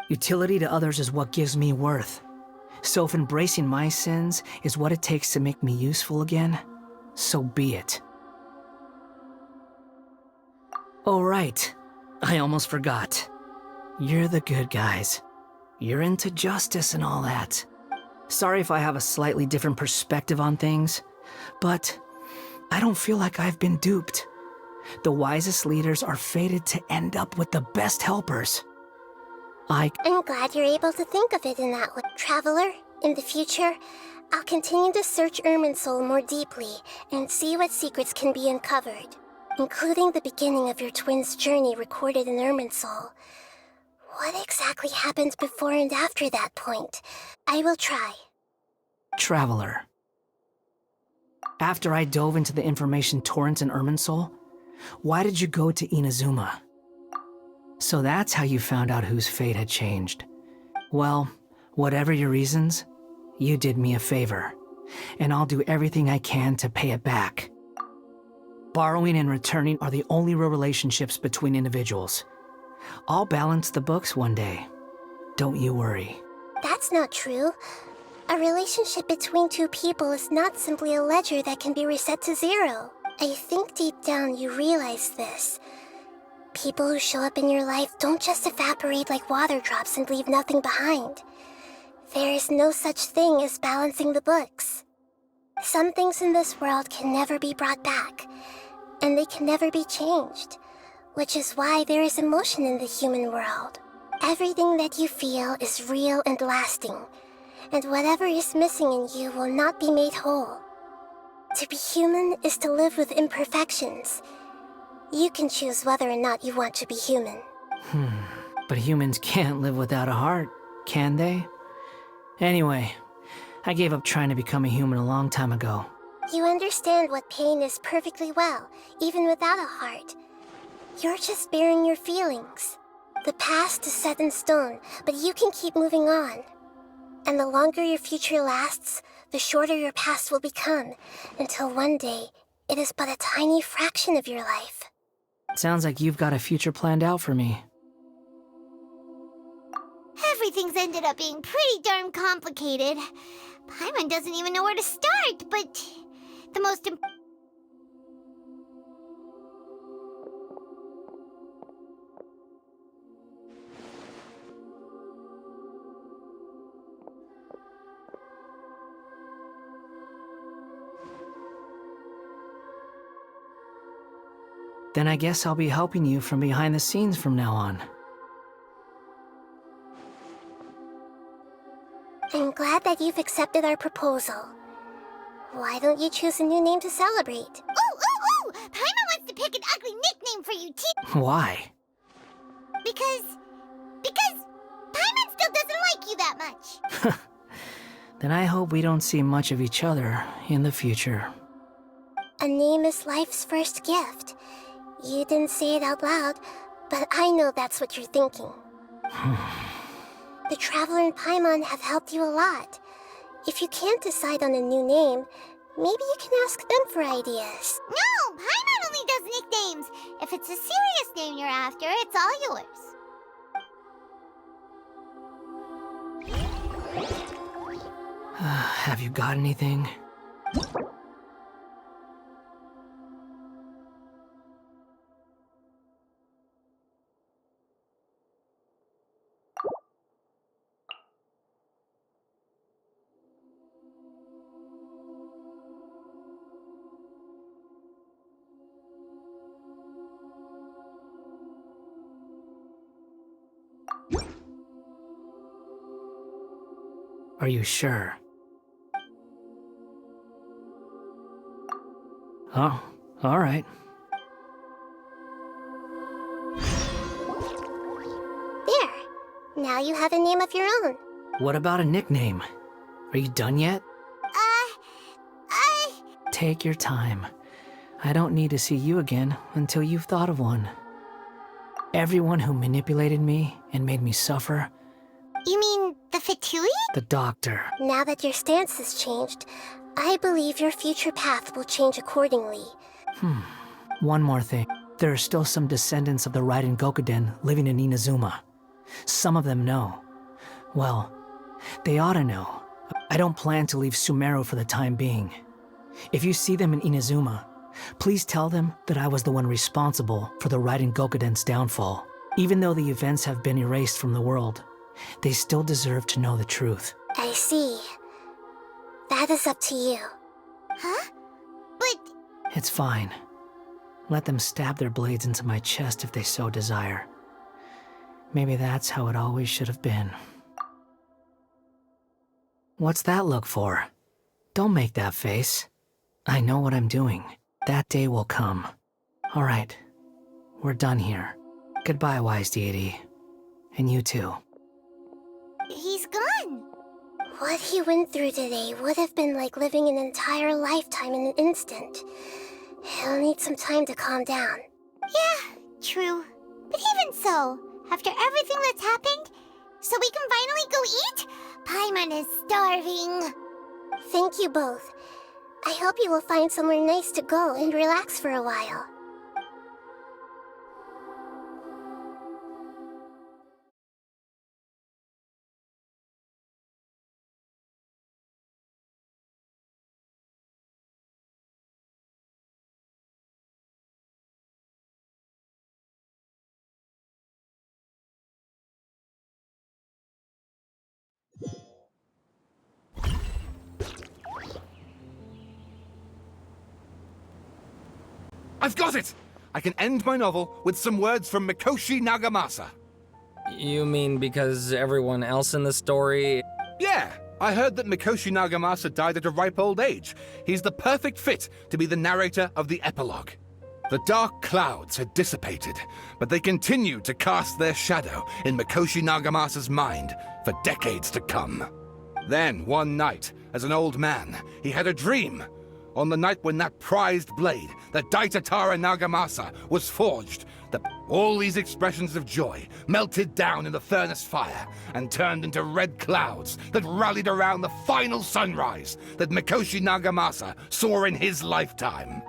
Utility to others is what gives me worth. So if embracing my sins is what it takes to make me useful again, so be it. Oh right, I almost forgot. You're the good guys. You're into justice and all that. Sorry if I have a slightly different perspective on things, but I don't feel like I've been duped. The wisest leaders are fated to end up with the best helpers. I'm glad you're able to think of it in that way. Traveler, in the future, I'll continue to search Irminsul more deeply and see what secrets can be uncovered, including the beginning of your twins' journey recorded in Irminsul. What exactly happened before and after that point? I will try. Traveler. After I dove into the information torrent in Irminsul, why did you go to Inazuma? So that's how you found out whose fate had changed. Well, whatever your reasons, you did me a favor, and I'll do everything I can to pay it back. Borrowing and returning are the only real relationships between individuals. I'll balance the books one day. Don't you worry. That's not true. A relationship between two people is not simply a ledger that can be reset to zero. I think deep down you realize this. People who show up in your life don't just evaporate like water drops and leave nothing behind. There is no such thing as balancing the books. Some things in this world can never be brought back, and they can never be changed, which is why there is emotion in the human world. Everything that you feel is real and lasting, and whatever is missing in you will not be made whole. To be human is to live with imperfections. You can choose whether or not you want to be human. But humans can't live without a heart, can they? Anyway, I gave up trying to become a human a long time ago. You understand what pain is perfectly well, even without a heart. You're just bearing your feelings. The past is set in stone, but you can keep moving on. And the longer your future lasts, the shorter your past will become, until one day, it is but a tiny fraction of your life. Sounds like you've got a future planned out for me. Everything's ended up being pretty darn complicated. Paimon doesn't even know where to start, but the most Then I guess I'll be helping you from behind the scenes from now on. I'm glad that you've accepted our proposal. Why don't you choose a new name to celebrate? Ooh! Paimon wants to pick an ugly nickname for you, too. Why? Because Paimon still doesn't like you that much. Then I hope we don't see much of each other in the future. A name is life's first gift. You didn't say it out loud, but I know that's what you're thinking. The Traveler and Paimon have helped you a lot. If you can't decide on a new name, maybe you can ask them for ideas. No! Paimon only does nicknames. If it's a serious name you're after, it's all yours. Have you got anything? Are you sure? Oh, all right. There. Now you have a name of your own. What about a nickname? Are you done yet? Take your time. I don't need to see you again until you've thought of one. Everyone who manipulated me and made me suffer. You mean the Fatui? The doctor. Now that your stance has changed, I believe your future path will change accordingly. One more thing. There are still some descendants of the Raiden Gokuden living in Inazuma. Some of them know. Well, they ought to know. I don't plan to leave Sumeru for the time being. If you see them in Inazuma, please tell them that I was the one responsible for the Raiden Gokuden's downfall. Even though the events have been erased from the world, they still deserve to know the truth. I see. That is up to you. Huh? But... It's fine. Let them stab their blades into my chest if they so desire. Maybe that's how it always should have been. What's that look for? Don't make that face. I know what I'm doing. That day will come. All right. We're done here. Goodbye, wise deity. And you too. He's gone. What he went through today would have been like living an entire lifetime in an instant. He'll need some time to calm down. Yeah, true. But even so, after everything that's happened, so we can finally go eat? Paimon is starving. Thank you both. I hope you will find somewhere nice to go and relax for a while. I've got it! I can end my novel with some words from Mikoshi Nagamasa. You mean because everyone else in the story... Yeah! I heard that Mikoshi Nagamasa died at a ripe old age. He's the perfect fit to be the narrator of the epilogue. The dark clouds had dissipated, but they continued to cast their shadow in Mikoshi Nagamasa's mind for decades to come. Then, one night, as an old man, he had a dream. On the night when that prized blade, the Daitatara Nagamasa, was forged, all these expressions of joy melted down in the furnace fire and turned into red clouds that rallied around the final sunrise that Mikoshi Nagamasa saw in his lifetime.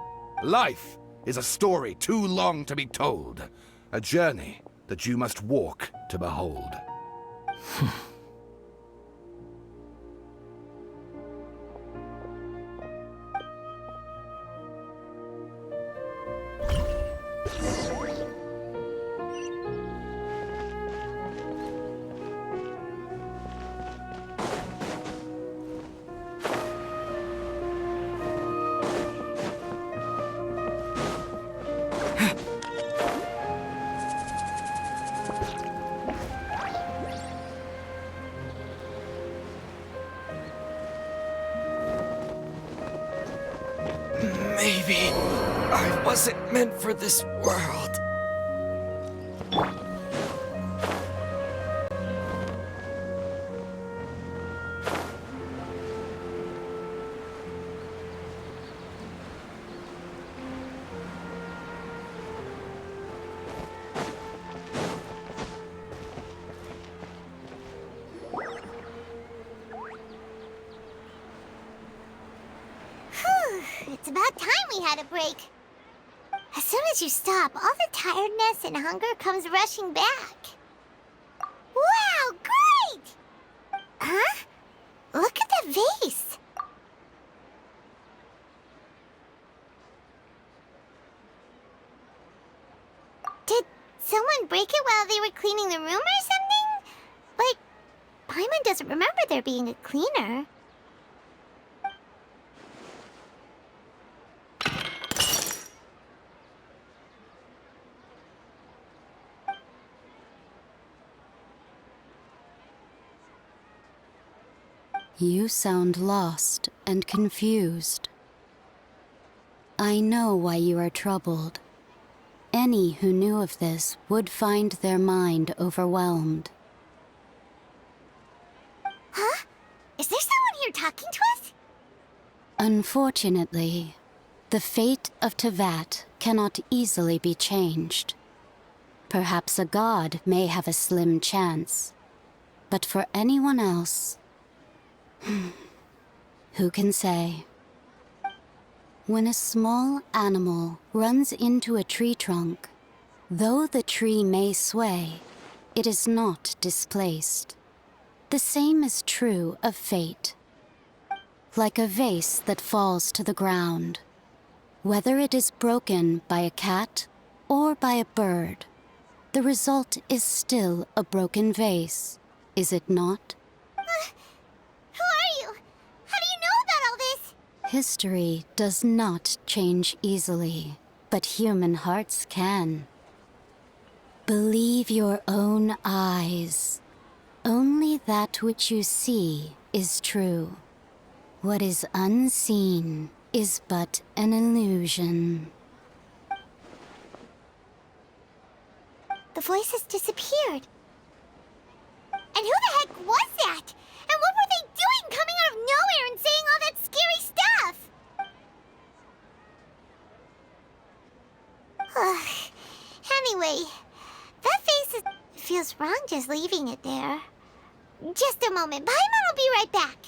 Life is a story too long to be told, a journey that you must walk to behold. Maybe I wasn't meant for this world. It's about time we had a break. As soon as you stop, all the tiredness and hunger comes rushing back. Wow, great! Huh? Look at the vase. Did someone break it while they were cleaning the room or something? Like, Paimon doesn't remember there being a cleaner. You sound lost and confused. I know why you are troubled. Any who knew of this would find their mind overwhelmed. Huh? Is there someone here talking to us? Unfortunately, the fate of Tevat cannot easily be changed. Perhaps a god may have a slim chance, but for anyone else, who can say? When a small animal runs into a tree trunk, though the tree may sway, it is not displaced. The same is true of fate. Like a vase that falls to the ground, whether it is broken by a cat or by a bird, the result is still a broken vase, is it not? Who are you? How do you know about all this? History does not change easily, but human hearts can. Believe your own eyes. Only that which you see is true. What is unseen is but an illusion. The voice has disappeared. And who the heck was that? And what were they doing coming out of nowhere and saying all that scary stuff? Anyway, that face feels wrong just leaving it there. Just a moment. Paimon will be right back.